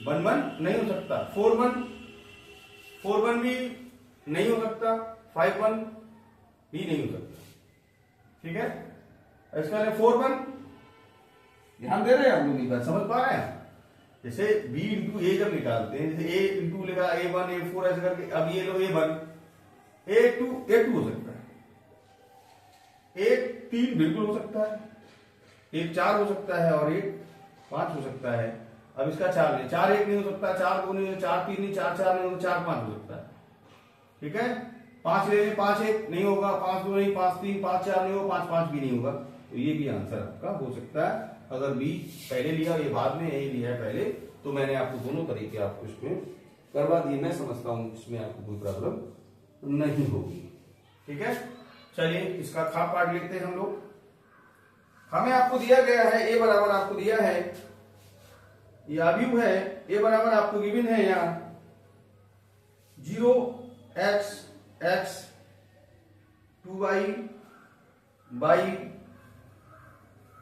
वन वन नहीं हो सकता, फोर वन भी नहीं हो सकता, फाइव वन भी नहीं हो सकता, ठीक है। इसका फोर वन, ध्यान दे रहे हैं आप लोग, बात समझ पा रहे हैं। जैसे बी इंटू ए जब निकालते हैं, जैसे ए इंटू लेगा ए वन ए फोर ऐसे करके, अब ये लो ए वन ए टू हो सकता है, एक तीन बिल्कुल हो सकता है, एक चार हो सकता है और एक पांच हो सकता है। अब इसका चार नहीं, चार एक नहीं हो सकता, चार दो नहीं, चार तीन नहीं, चार चार नहीं, चार पांच हो सकता है, ठीक है। पांच ले, पांच एक नहीं होगा, पांच दो नहीं, पांच तीन, पांच चार नहीं होगा, पांच पांच भी नहीं होगा, तो ये भी आंसर आपका हो सकता है। अगर बी पहले लिया ये बाद में, ए लिया है पहले, तो मैंने आपको दोनों तरीके आपको इसमें करवा दिए, मैं समझता हूं इसमें आपको कोई प्रॉब्लम नहीं होगी, ठीक है। चलिए इसका खा पार्ट लिखते हैं हम लोग। हमें आपको दिया गया है ए बराबर, आपको दिया है ये अवयव है, ए बराबर आपको गिवन है यहाँ 0x x 2y y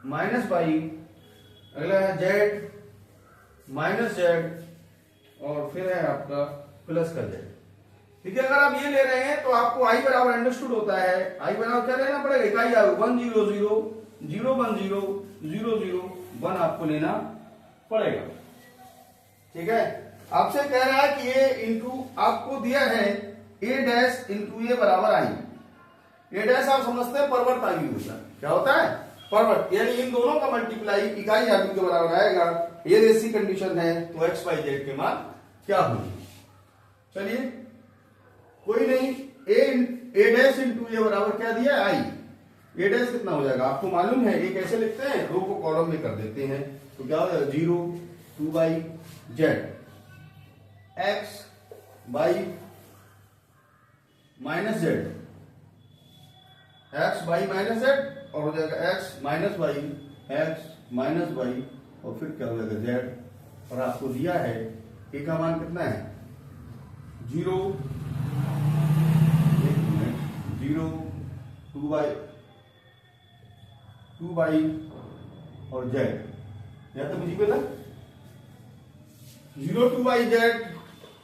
minus y, अगला है z माइनस z और फिर है आपका प्लस का z, ठीक है। अगर आप ये ले रहे हैं तो आपको i बराबर अंडरस्टूड होता है, i बराबर क्या लेना पड़ेगा, इकाई आ 1 0 0 0 1 0 0 0 1 आपको लेना पड़ेगा, ठीक है। आपसे कह रहा है कि ए इंटू, आपको दिया है ए डैश इंटू ए बराबर आई, ए डैश आप समझते हैं परवर्त आई होता है, क्या होता है परवर्त, यानी इन दोनों का मल्टीप्लाई इकाई आदमी के बराबर आएगा। ये ऐसी कंडीशन है तो एक्स वाई जेड के मान क्या होगी। चलिए कोई नहीं, ए डैश इंटू ए बराबर क्या दिया आई, ए डैश कितना हो जाएगा आपको मालूम है, ए कैसे लिखते हैं, रो को कॉलम में कर देते हैं, तो क्या हो जाएगा 0 2y z x y minus z, x y minus z और हो जाएगा x minus y, x minus y और फिर क्या हो जाएगा जेड, और आपको दिया है ए का मान कितना है 0 0 2y और जेड, या तो मुझे पता 0 2y z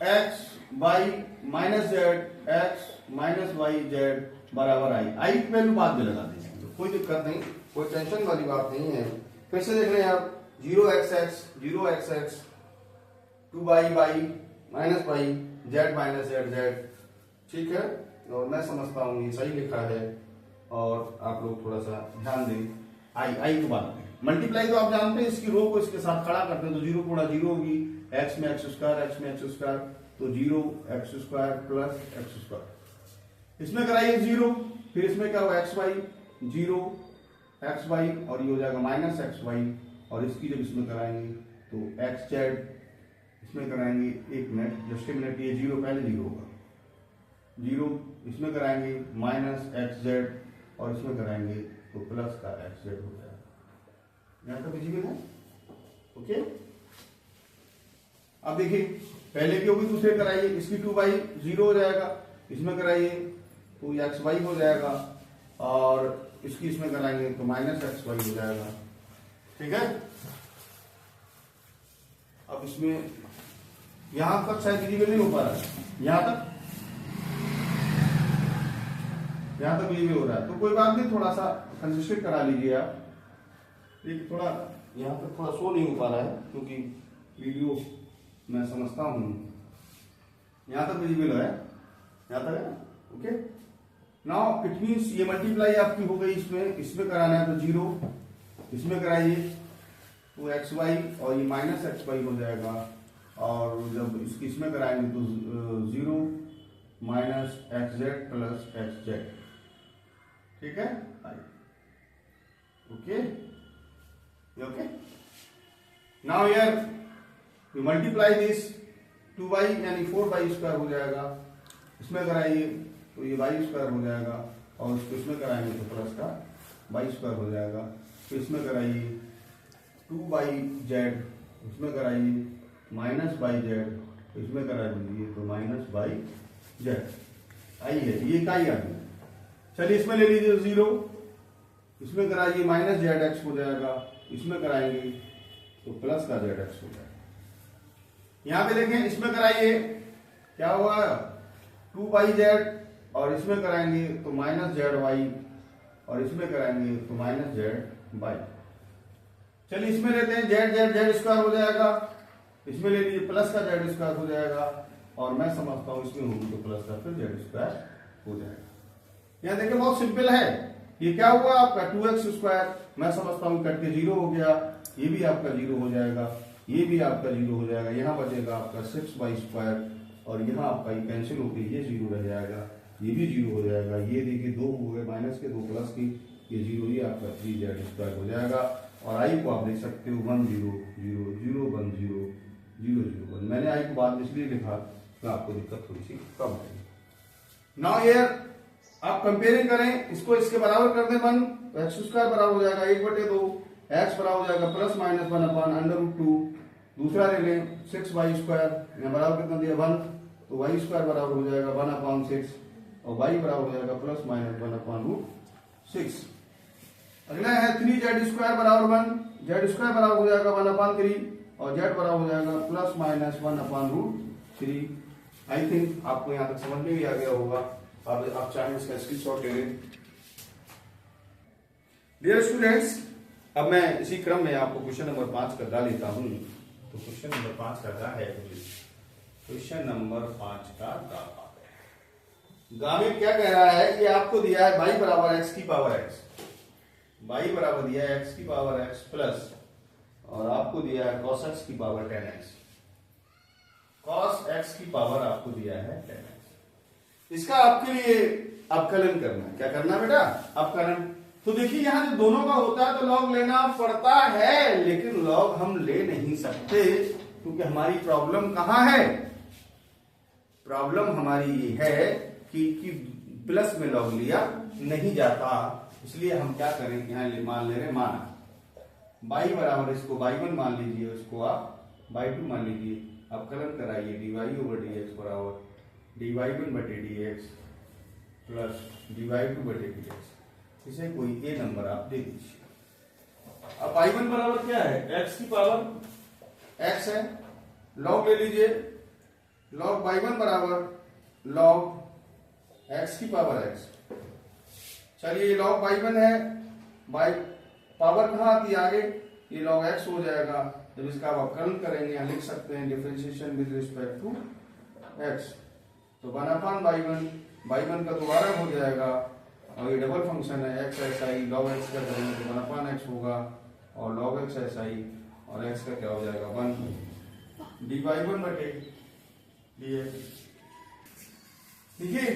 x y minus z x minus y z बराबर आई की वैल्यू बाद में लगा देंगे, कोई दिक्कत नहीं, कोई टेंशन वाली बात नहीं है। फिर से देख रहे हैं आप 0xx 2y y minus y z minus z z, ठीक है। और मैं समझता हूँ ये सही लिखा है, और आप लोग थोड़ा सा ध्यान दें, आई को बात करें। मल्टीप्लाई तो आप जानते हैं, इसकी रो को इसके साथ खड़ा करते हैं तो 0 गुणा 0 होगी, x में x स्क्वायर, x में x स्क्वायर, तो 0 x square plus x square. इसमें कराइए 0, फिर इसमें क्या होगा xy 0 xy और ये हो जाएगा माइनस xy, और इसकी जब इसमें कराएंगे तो xz, इसमें कराएंगे 1 मिनट जस्ट ए मिनट, ये 0 पहले 0 होगा 0, इसमें कराएंगे माइनस xz और इसमें कराएंगे तो प्लस का xz हो जाएगा। यहां तक विजिबल है? ओके। अब देखिए पहले की होगी दूसरे कराइए, इसकी 2y 0 हो जाएगा, इसमें कराइए तो xy हो जाएगा, और इसकी इसमें कराएंगे तो माइनस xy हो जाएगा। ठीक है। अब इसमें यहां तक शायद विजिबल नहीं हो पा रहा है, यहां तक विजिबल हो रहा है तो कोई बात नहीं, थोड़ा सा कंसिस्टेंट करा लीजिए आप। देखिए थोड़ा यहां तक थोड़ा शो नहीं हो पा रहा है क्योंकि वीडियो मैं समझता हूं। यहां तक विजिबल है, यहां तक है। ओके। नाउ इट मींस ये मल्टीप्लाई आपकी हो गई, इसमें कराना है तो 0, इसमें कराइए तो xy और ये माइनस xy हो जाएगा, और जब इसमें कराएंगे तो 0 माइनस xz प्लस xz। ठीक है। Okay okay. Now here you multiply this 2y यानी 4y स्क्वायर हो जाएगा, इसमें कराइए तो ये y स्क्वायर हो जाएगा, और इसमें कराएंगे तो प्लस का y स्क्वायर हो जाएगा। तो इसमें कराइए 2yz, इसमें कराइए माइनस yz, इसमें करा दीजिए तो माइनस yz। आई है ये का ही आ गया। चलिए इसमें ले लीजिए 0, इसमें कराइए माइनस zx हो जाएगा, इसमें कराएंगे तो प्लस का zx हो जाएगा। यहां पे देखें इसमें कराइए क्या हुआ 2yz, और इसमें कराएंगे तो माइनस zy, और इसमें कराएंगे तो माइनस zy। चलिए इसमें लेते हैं z स्क्वायर हो जाएगा, इसमें ले लीजिए प्लस का z स्क्वायर हो जाएगा, और मैं समझता हूं इसमें होगी तो प्लस का फिर z स्क्वायर हो जाएगा। यहां देखिए बहुत सिंपल है, ये क्या हुआ आपका 2x स्क्वायर, मैं समझता हूं कट के 0 हो गया, ये भी आपका 0 हो जाएगा, ये भी आपका 0 हो जाएगा, यहां बचेगा आपका 6y स्क्वायर, और यहां आपका ये कैंसिल होकर ये 0 रह जाएगा, ये भी 0 हो जाएगा, ये देखिए 2 हो गए माइनस के 2 प्लस की, ये 0 ही आपका 3z स्क्वायर हो जाएगा। और आई को आप देख सकते हो 1 0 0 0 1 0 0 0 1। मैंने आई को बाद में इसलिए लिखा तो आपको दिक्कत थोड़ी सी कम आएगी। नाउ हियर आप कंपेयरिंग करें, इसको इसके बराबर कर दें 1 तो x स्क्वायर बराबर हो जाएगा 1/2, x बराबर हो जाएगा प्लस माइनस 1/√2। दूसरा ले लें 6y स्क्वायर, यहाँ बराबर कितना दिया 1, तो y स्क्वायर बराबर हो जाएगा 1/6, और y बराबर हो जाएगा प्लस माइनस 1/6। अगला है 3z स्क्वायर बराबर 1, z स्क्वायर बराबर हो जाएगा 1/3, और z बराबर हो जाएगा प्लस माइनस 1/√3। आई थिंक आपको यहां तक समझ में भी आ गया होगा। अब आप चाहें इसका स्क्रीनशॉट ले लें। डियर स्टूडेंट्स, अब मैं इसी क्रम में आपको क्वेश्चन नंबर 5 कर डाल लेता हूं। तो क्वेश्चन नंबर 5 का क्या है? क्वेश्चन नंबर 5 का गामित क्या कह रहा है कि आपको दिया है y बराबर x की पावर x, y बराबर दिया है x की पावर x प्लस, और आपको दिया है cos x की पावर 10x, cos x की पावर आपको दिया है 10x। इसका आपके लिए अवकलन करना है। क्या करना है बेटा? अवकलन। तो देखिए यहां जब दोनों का होता है तो लॉग लेना पड़ता है, लेकिन लॉग हम ले नहीं सकते क्योंकि हमारी प्रॉब्लम कहां है? प्रॉब्लम हमारी ये है कि प्लस में लॉग लिया नहीं जाता, इसलिए हम क्या करें, यहां मान ले रहे माना y बराबर, इसको y1 मान लीजिए, इसको आप y2 मान लीजिए, अवकलन कराइए dy/dx बराबर dy1/dx प्लस dy2/dx। इसे कोई a नंबर आप दे दीजिए। अब y1 बराबर क्या है? x की पावर x है, लॉग ले लीजिए, लॉग y1 बराबर लॉग x की पावर x। चलिए लॉग y1 है, y पावर कहां आती है आगे? ये लॉग x हो जाएगा। जब इसका आप अवकलन करेंगे, यहां लिख सकते हैं differentiation with respect to x, तो 1/y1 का दोबारा हो जाएगा, और ये डबल फंक्शन है x ऐसा ही, लॉग x का करेंगे तो 1/x होगा, और log x ऐसा ही, और x का क्या हो जाएगा 1 dy1 बटे dx। देखिए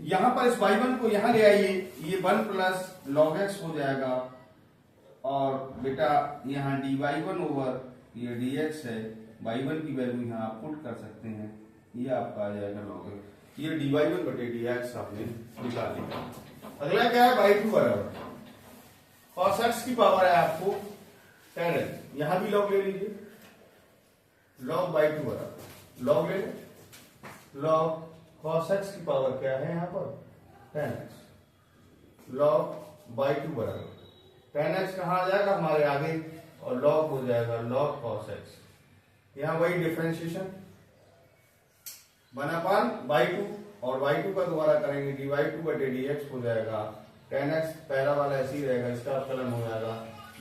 यहां पर इस y1 को यहां ले आइए, ये 1 प्लस log x हो जाएगा, और बेटा यहाँ dy1 ओवर ये dx है, y1 की वैल्यू यहाँ आप पुट कर सकते हैं, ये आपका आ जाएगा log x, ये dy1 बटे dx आपने निकाल लिया। अगला क्या है y2 बराबर cos x की पावर है आपको 10x, यहां भी log ले लीजिए, log y2 बराबर log ले लें, log cos x की पावर क्या है यहाँ पर 10x, log y2 बराबर 10x कहाँ आ जाएगा हमारे आगे, और log हो जाएगा log cos x, यहाँ वही डिफरेंशिएशन 1/y2, और y2 का दोबारा करेंगे dy2 बटे dx हो जाएगा 10x, पहला वाला ऐसे ही रहेगा, इसका अपकलन हो जाएगा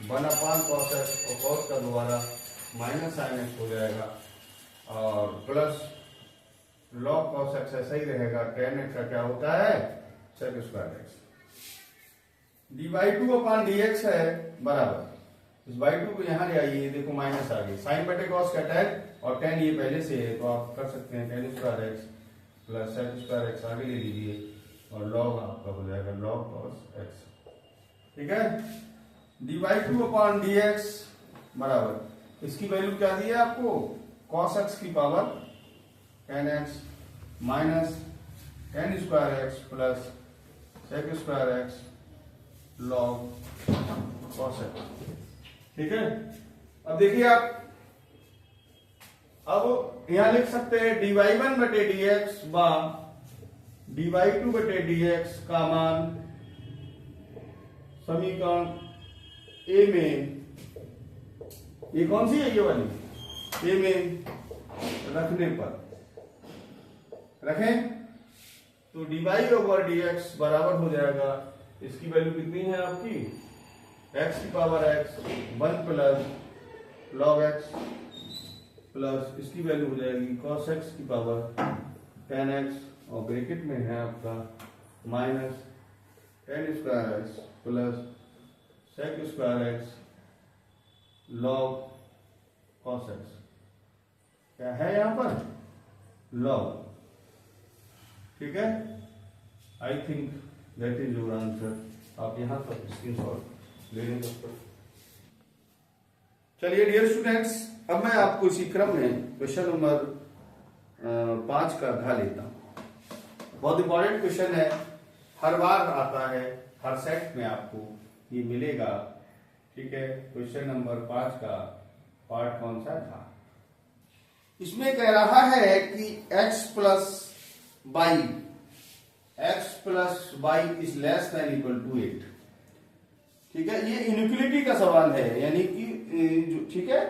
1/cos x, और cos का दोबारा माइनस sin x हो जाएगा, और प्लस log cos x ऐसा ही रहेगा, 10x का क्या होता है sec square x, dy2 upon dx है बराबर, इस y2 को यहाँ ले आइए, देखो माइनस आ गई, साइन बटे cos का tan, और tan ये पहले से है तो आप कर सकते हैं tan square x plus sec square x आगे ले लीजिए, और log आपका हो जाएगा log cos x, ठीक है। dy2 अपॉन dx बराबर, इसकी वैल्यू क्या दी है आपको, cos x की power 10x minus tan square x plus sec square x log cos x, ठीक है। अब देखिए आप, अब यहां लिख सकते हैं dy1 बटे dx बा dy2 बटे dx का मान समीकरण ए में, ये कौन सी है ये वाली, ए में रखने पर रखें तो dy ओवर dx बराबर हो जाएगा, इसकी वैल्यू कितनी है आपकी x की power x 1 plus log x plus इसकी वैल्यू हो जाएगी cos x की पावर 10x, और ब्रैकेट में है आपका minus tan square x plus sec square x log cos x, क्या है यहाँ पर log, ठीक है। I think that is your answer, आप यहाँ पर स्क्रीनशॉट ले लेंगे। चलिए डियर स्टूडेंट्स, अब मैं आपको इसी क्रम में क्वेश्चन नंबर 5 का धा लेता हूं। बहुत इंपॉर्टेंट क्वेश्चन है, हर बार आता है, हर सेट में आपको ये मिलेगा, ठीक है। क्वेश्चन नंबर 5 का पार्ट कौन सा था, इसमें कह रहा है कि x plus y is less than equal to 8, ठीक है। ये इनइक्वालिटी का सवाल है, यानी कि ठीक है।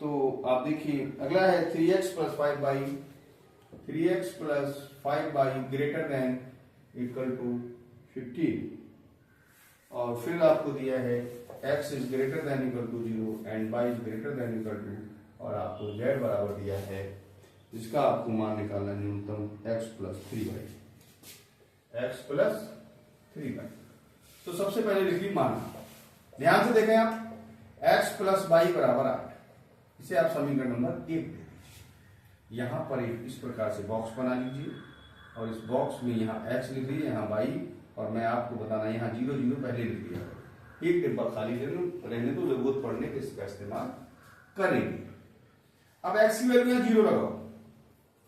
तो आप देखिए अगला है 3x plus 5y greater than equal to 15, और फिर आपको दिया है x is greater than equal to 0 and y is greater than equal to, और आपको z बराबर दिया है, जिसका आपको मान निकालना न्यूनतम x प्लस 3y। तो सबसे पहले लिखिए मान, ध्यान से देखें आप, x प्लस y बराबर 8, इसे आप समीकरण नंबर 1 दे दीजिए। यहां पर एक इस प्रकार से बॉक्स बना लीजिए, और इस बॉक्स में यहाँ x लिख लीजिए, यहाँ y, और मैं आपको बताना यहाँ 0 0 पहले लिख दिया, एक डिब्बा खाली रहने तो जरूरत पड़ने के इसका इस्तेमाल करेंगे। अब x की वैल्यू यहाँ 0 लगाओ,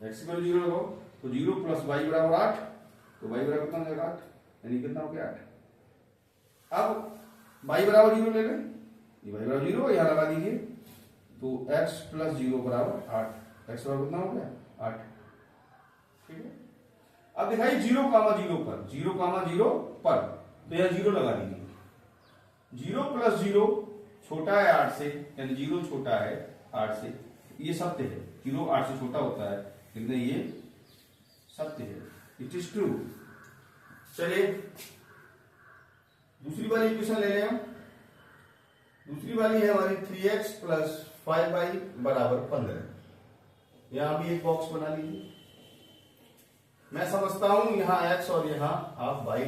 x की वैल्यू 0 लगाओ, तो 0 प्लस y बराबर 8, तो y बराबर कितना हो जाएगा 8, यानी कितना हो गया 8। अब y बराबर 0 ले लें, y बराबर 0 यहाँ लगा दीजिए, तो x प्लस 0 बराबर 8, x बराबर कितना हो गया 8, ठीक है। अब दिखाइए 0, 0 पर, तो यहाँ 0 लगा दीजिए, 0 प्लस 0 छोटा है 8 से, यानी 0 छोटा है 8 से, ये सत्य है, 0 8 से छोटा होता है, लेकिन ये सत्य है, इट इज ट्रू। चलिए दूसरी वाली इक्वेशन ले लें हम, दूसरी वाली है हमारी 3x प्लस 5y बराबर 15, यहां भी एक बॉक्स बना लीजिए। मैं समझता हूं यहां x और यहां आप y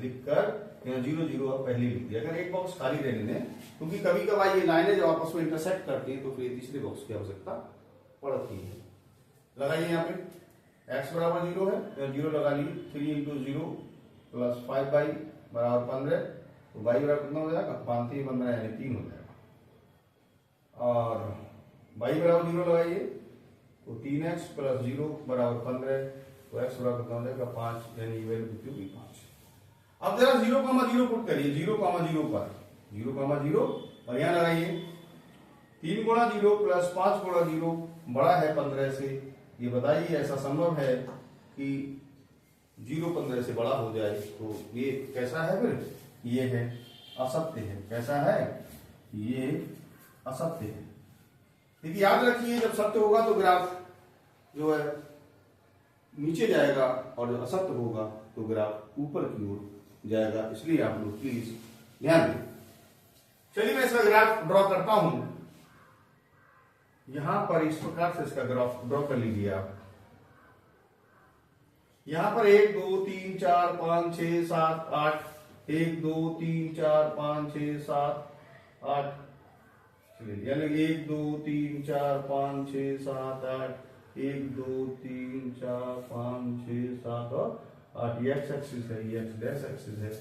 लिखकर यहाँ 0 0 आप पहले लिख दिया। अगर एक बॉक्स खाली रहने दें, क्योंकि कभी कभार ये लाइनें जब आपस में इंटरसेक्ट करती है तो फिर तीसरे बॉक्स की आवश्यकता पड़ती है। लगाइए यहाँ पे x बराबर 0 है, यहाँ 0 लगा लीजिए। 3 इंटू 0 प्लस 5y बराबर 15, तो y बराबर कितना हो जाएगा? 5 3 15 यानी 3 हो जाएगा। और y बराबर 0 लगाइए तो 3x प्लस 0 बराबर 15, तो x बराबर कितना हो जाएगा? 5 यानी वैल्यू कितनी हुई? 5। अब जरा 0,0 पुट करिए 0,0 पर 0,0 और यहाँ लगाइए 3 गुणा 0 प्लस 5 गुणा 0 बड़ा है 15 से। ये बताइए ऐसा संभव है कि 0 15 से बड़ा हो जाए? तो ये कैसा है? फिर ये है असत्य है। कैसा है? ये असत्य है। देखिए याद रखिए, जब सत्य होगा तो ग्राफ जो है नीचे जाएगा और जब असत्य होगा तो ग्राफ ऊपर की ओर जाएगा। इसलिए आप लोग प्लीज ध्यान दें। चलिए मैं इसका ग्राफ ड्रॉ करता हूं। यहां पर इस प्रकार से इसका ग्राफ ड्रॉ कर लीजिए आप। यहां पर 1 2 3 4 5 6 7 8 1 2 3 4 5 6 7 8, यानी 1 2 3 4 5 6 7 8 1 2 3 4 5 6 7 और 8। ये एक्स एक्सिस है, ये एक्स डैश एक्सिस है,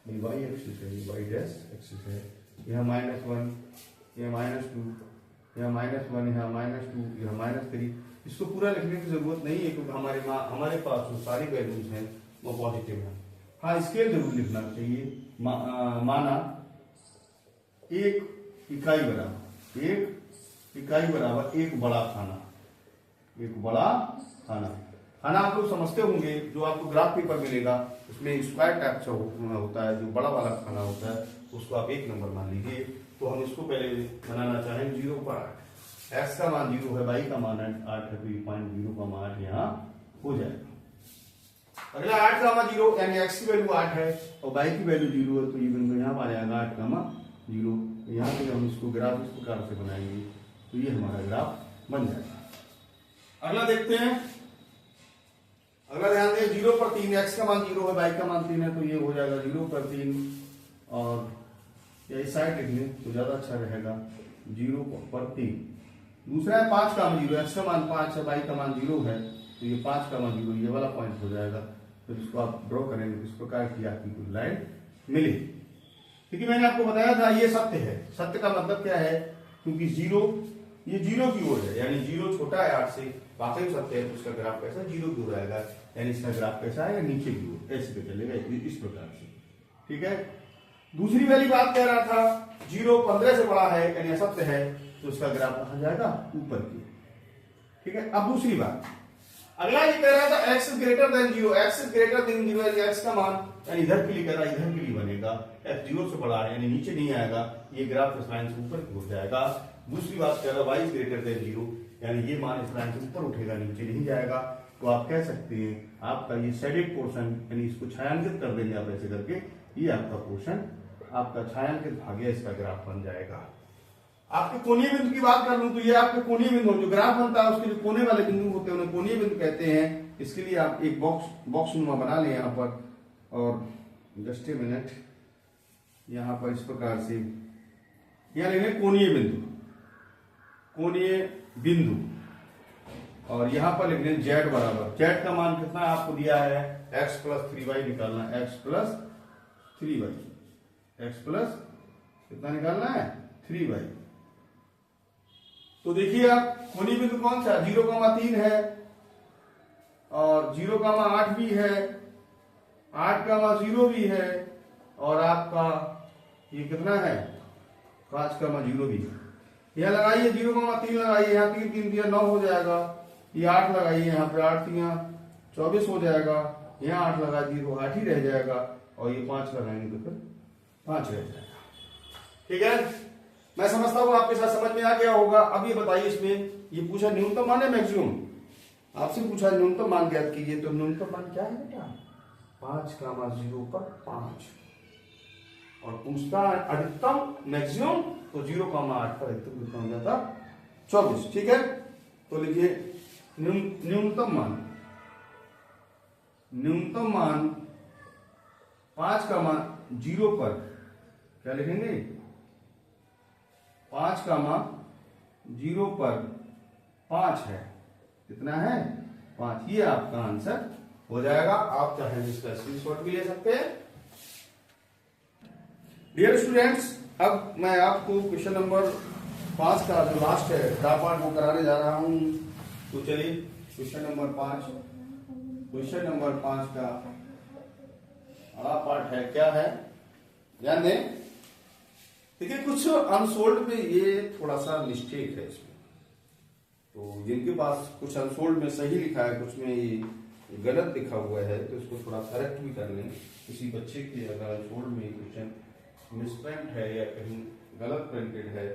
ये वाई एक्सिस है, ये वाई डैश एक्सिस है। यहाँ -1, यहाँ -2, यहाँ -1, यहाँ -2, यहाँ -3। इसको पूरा लिखने की जरूरत नहीं है क्योंकि हमारे पास जो सारी वैल्यूज हैं वो पॉजिटिव है। हाँ, स्केल जरूर लिखना चाहिए। माना एक इकाई बराबर एक बड़ा खाना। एक बड़ा खाना आप लोग समझते होंगे, जो आपको ग्राफ पेपर मिलेगा उसमें स्क्वायर टाइप का होता है, जो बड़ा वाला खाना होता है उसको आप 1 नंबर मान लीजिए। तो हम इसको पहले बनाना चाहें 0 पर 8। x का मान 0 है, y का मान 8 है, तो ये पॉइंट 0,8 यहाँ हो जाएगा। अगला 8 का मान 0 यानी x की वैल्यू 8 है और y की वैल्यू 0 है, तो ये बिंदु यहाँ पर आ जाएगा 8 का मान 0। यहाँ पे हम इसको ग्राफ इस प्रकार से बनाएंगे तो ये हमारा ग्राफ बन जाएगा। अगला देखते हैं। अगला ध्यान दें, 0 पर 3, x का मान 0 है, y का मान 3 है, तो ये हो जाएगा 0 पर 3। और या इस साइड लिख लें तो ज्यादा अच्छा रहेगा, 0 पर 3। दूसरा है 5 का मान 0, x का मान 5 है, y का मान 0 है, तो ये 5 का मान 0 ये वाला पॉइंट हो जाएगा। तो इसको आप ड्रॉ करेंगे इस प्रकार की आपकी कुछ लाइन मिले। क्योंकि मैंने आपको बताया था ये सत्य है। सत्य का मतलब क्या है? क्योंकि 0 ये 0 की ओर है, यानी 0 छोटा है 8 से, वाकई सत्य है, तो उसका ग्राफ कैसा 0 की ओर आएगा, यानी इसका ग्राफ कैसा है? नीचे की ओर, ऐसे पे चलेगा इस प्रकार से। ठीक है। दूसरी वाली बात कह रहा था 0 15 से बड़ा है यानी असत्य है, तो उसका ग्राफ कहां जाएगा? ऊपर की। ठीक है। अब दूसरी बात, अगला ये कह रहा था x greater than 0, x greater than 0 यानी x का मान, यानी इधर के लिए कह रहा है, इधर के लिए बनेगा, x 0 से बड़ा है यानी नीचे नहीं आएगा, ये ग्राफ इस लाइन से ऊपर की ओर जाएगा। दूसरी बात कह रहा है y ग्रेटर देन 0 यानी ये मान इस लाइन से ऊपर उठेगा, नीचे नहीं जाएगा। तो आप कह सकते हैं आपका ये शेडेड पोर्शन, यानी इसको छायांकित कर देंगे आप ऐसे करके, ये आपका पोर्शन आपका छायांकित भाग है, इसका ग्राफ बन जाएगा। आपके कोणीय बिंदु की बात कर लूं तो ये आपके कोणीय बिंदु, जो ग्राफ बनता है उसके जो कोने वाले बिंदु होते हैं उन्हें कोणीय बिंदु कहते हैं। इसके लिए आप एक बॉक्स नुमा बना लें यहाँ पर, और जस्ट ए मिनट, यहाँ पर इस प्रकार से यहाँ लिखेंगे कोणीय बिंदु, और यहाँ पर लिख लें z बराबर, z का मान कितना आपको दिया है? x प्लस 3y निकालना है, x plus 3y, x plus कितना निकालना है? 3y। तो देखिए आप कोणीय बिंदु कौन सा? 0,3 है और 0,8 भी है, 8,0 भी है, और आपका ये कितना है? 5,0 भी है। यह लगाइए 0,3 लगाइए, यहाँ 3 3 दिया 9 हो जाएगा। ये 8 लगाइए, यहाँ पे 8 3 24 हो जाएगा। यहाँ 8 लगा दिए तो 8 ही रह जाएगा, और ये 5 लगाएंगे तो फिर 5 रह जाएगा। ठीक है, मैं समझता हूँ आपके साथ समझ में आ गया होगा। अब ये बताइए, इसमें ये पूछा न्यूनतम मान है मैक्सिमम, आपसे पूछा न्यूनतम मान ज्ञात कीजिए, तो न्यूनतम मान क्या है बेटा? 5,0 पर 5, और पूछता है अधिकतम मैक्सिमम, तो 0,8 पर अधिकतम कितना हो जाता? 24। ठीक है, तो लिखिए न्यूनतम मान 5 का मान 0 पर क्या लिखेंगे, 5,0 पर 5 है, कितना है 5, ये आपका आंसर हो जाएगा। आप चाहे इसका स्क्रीनशॉट भी ले सकते हैं। डियर स्टूडेंट्स, अब मैं आपको क्वेश्चन नंबर 5 का जो लास्ट है ड्रा पार्ट वो कराने जा रहा हूं। तो चलिए क्वेश्चन नंबर 5 का अगला पार्ट है, क्या है ध्यान दें। देखिए कुछ अनसोल्ड में ये थोड़ा सा मिस्टेक है इसमें, तो जिनके पास कुछ अनसोल्ड में सही लिखा है, कुछ में ये गलत लिखा हुआ है, तो इसको थोड़ा करेक्ट भी कर लें। किसी बच्चे के अगर अनसोल्ड में क्वेश्चन मिसप्रिंट है या कहीं गलत प्रिंटेड है,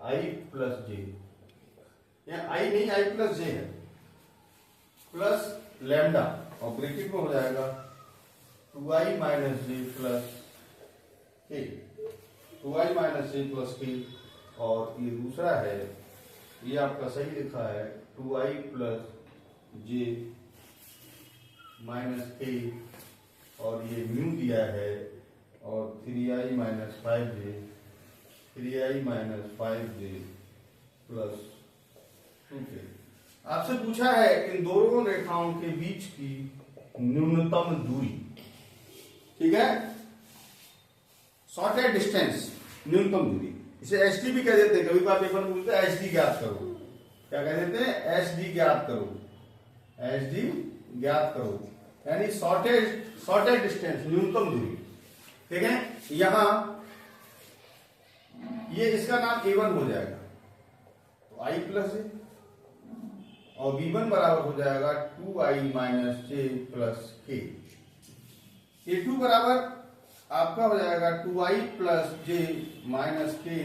i प्लस जे, या आई नहीं i प्लस जे है, प्लस लैम्डा और ब्रैकेट में हो जाएगा 2i माइनस जे प्लस के, 2i माइनस जे प्लस के। और ये दूसरा है, ये आपका सही लिखा है 2i प्लस जे माइनस के, और ये म्यू दिया है, और 3i minus 5j, 3i minus 5j plus 2k। आपसे पूछा है इन दोनों रेखाओं के बीच की न्यूनतम दूरी, ठीक है, शॉर्टेड डिस्टेंस, न्यूनतम दूरी, इसे एसडी भी कह देते हैं। कभी बार पेपर में पूछते हैं एसडी ज्ञात करो, क्या कह देते हैं, एसडी ज्ञात करो, एसडी ज्ञात करो, यानी शॉर्टेड डिस्टेंस, न्यूनतम दूरी, ठीक है। यहां ये इसका नाम A1 हो जाएगा, तो i प्लस जे, और B1 बराबर हो जाएगा 2i माइनस जे प्लस के। A2 बराबर आपका हो जाएगा 2i प्लस जे माइनस के,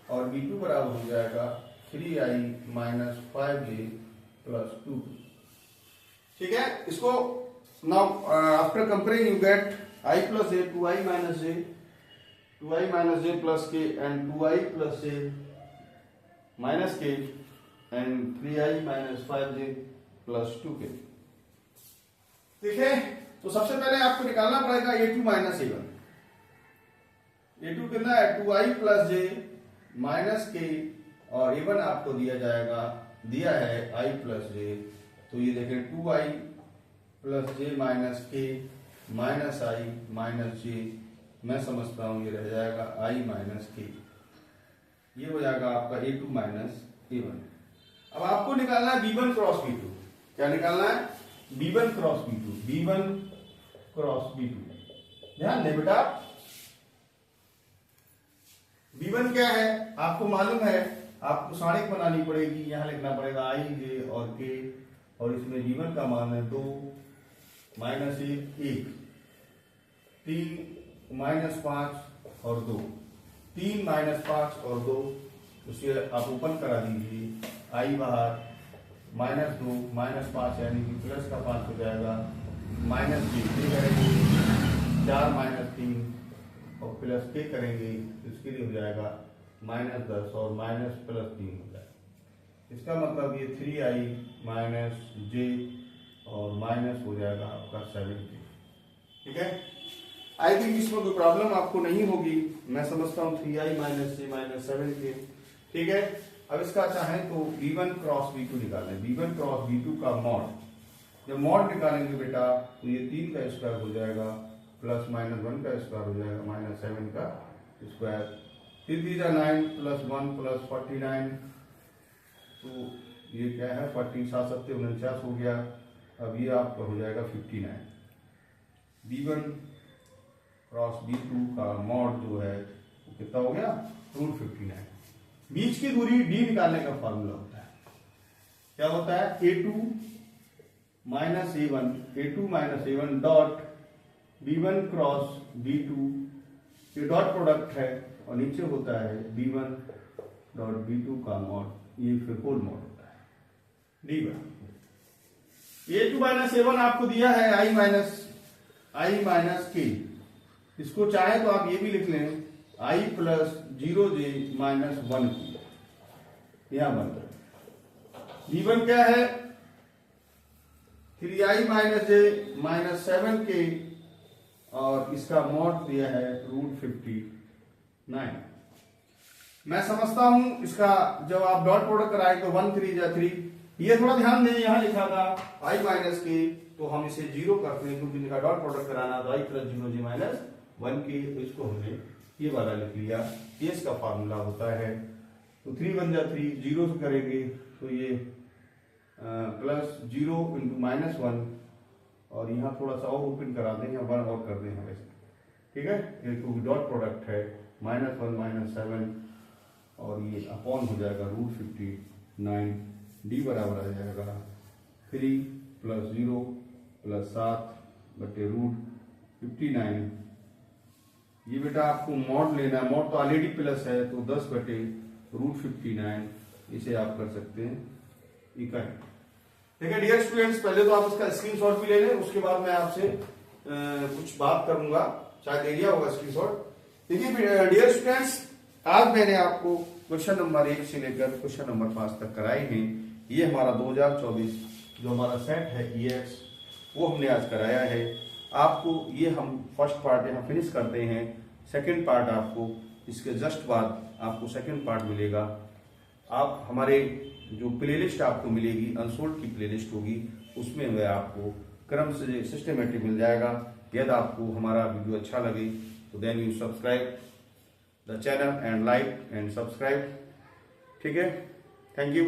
और B2 बराबर हो जाएगा 3i माइनस 5j प्लस 2। ठीक है, इसको now after comparing you get i plus j, 2i minus j, 2i minus j plus k, and 2i plus j minus k, and 3i minus 5j plus 2k। ठीक है, तो सबसे पहले आपको निकालना पड़ेगा a2 माइनस a1। a2 कितना है, 2i plus j minus k, और a1 आपको दिया है i प्लस j। तो ये देखें 2i plus j minus k minus i minus j, मैं समझता हूं ये रह जाएगा i माइनस के, ये हो जाएगा आपका a2 माइनस a1। अब आपको निकालना है b1 क्रॉस b2। क्या निकालना है, b1 cross b2, b1 cross b2। ध्यान दे बेटा, b1 क्या है आपको मालूम है, आपको सारणिक बनानी पड़ेगी, यहां लिखना पड़ेगा i j और k, और इसमें b1 का मान है 2 माइनस 1, 3 माइनस 5 और 2, 3 माइनस 5 और 2, उसे आप ओपन करा दीजिए, आई बाहर, माइनस 2 माइनस 5 यानी कि प्लस का 5 हो जाएगा, माइनस 3 करेंगे, 4 माइनस 3 और प्लस के करेंगे, इसके लिए हो जाएगा माइनस 10 और माइनस प्लस 3 हो जाएगा। इसका मतलब ये 3i माइनस जे और माइनस हो जाएगा आपका 7k। ठीक है, आई थिंक इसमें कोई प्रॉब्लम आपको नहीं होगी, मैं समझता हूँ 3i माइनस जे माइनस 7k। ठीक है, अब इसका चाहें तो b1 क्रॉस b2 निकालें, b1 क्रॉस b2 का मॉड, जब मॉड निकालेंगे बेटा तो ये 3 का स्क्वायर हो जाएगा, प्लस माइनस 1 का स्क्वायर हो जाएगा, माइनस 7 का स्क्वायर, 3 3 9 प्लस 1 प्लस 49, तो ये क्या है 40 7 7 49 हो गया। अब ये आपका हो जाएगा 59। b1 क्रॉस b2 का मॉड जो है वो कितना हो गया, रूट 59। बीच की दूरी d निकालने का फॉर्मूला होता है, क्या होता है, a2 minus a1 dot b1 cross b2, ये डॉट प्रोडक्ट है, और नीचे होता है b1 डॉट b2 का मॉड, ये फिर होल मॉड होता है d1। a2 माइनस a1 आपको दिया है i माइनस k, इसको चाहे तो आप ये भी लिख लें i plus 0j minus 1k, यहां बनता b1 क्या है 3i minus j minus 7k, और इसका मॉड दिया है √59। मैं समझता हूं इसका जब आप डॉट प्रोडक्ट कराए तो 1 3 जा 3, ये थोड़ा ध्यान दें, यहां लिखा था i माइनस के, तो हम इसे 0 करते हैं क्योंकि इनका डॉट प्रोडक्ट कराना तो i प्लस 0 जी माइनस 1 के, तो इसको हमने ये वाला लिख लिया, ये इसका फार्मूला होता है। तो 3 1 जा 3, 0 से करेंगे तो ये प्लस 0 इंटू माइनस 1, और यहाँ थोड़ा सा और ओपन करा दें, यहाँ 1 और कर दें यहाँ वैसे, ठीक है, ये क्योंकि डॉट प्रोडक्ट है -1 -7, और ये अपॉन हो जाएगा √59, डी बराबर आ जाएगा 3 + 0 + 7 बटे √59। ये बेटा आपको मॉड लेना है, मॉड तो ऑलरेडी प्लस है तो 10 बटे √59, इसे आप कर सकते हैं इकाई। ठीक है डियर स्टूडेंट्स, पहले तो आप इसका स्क्रीनशॉट भी ले लें, उसके बाद मैं आपसे कुछ बात करूंगा, शायद एरिया होगा स्क्रीनशॉट। देखिए डियर स्टूडेंट्स, आज मैंने आपको क्वेश्चन नंबर 1 से लेकर क्वेश्चन नंबर 5 तक कराए हैं। ये हमारा 2024 जो हमारा सेट है EX, वो हमने आज कराया है आपको। ये हम फर्स्ट पार्ट यहाँ फिनिश करते हैं, सेकंड पार्ट आपको इसके जस्ट बाद आपको सेकंड पार्ट मिलेगा। आप हमारे जो प्लेलिस्ट आपको मिलेगी, अनसोल्ड की प्लेलिस्ट होगी, उसमें वह आपको क्रम से सिस्टमेटिक मिल जाएगा। यदि आपको हमारा वीडियो अच्छा लगे तो then you subscribe the channel and like and subscribe. ठीक है, थैंक यू।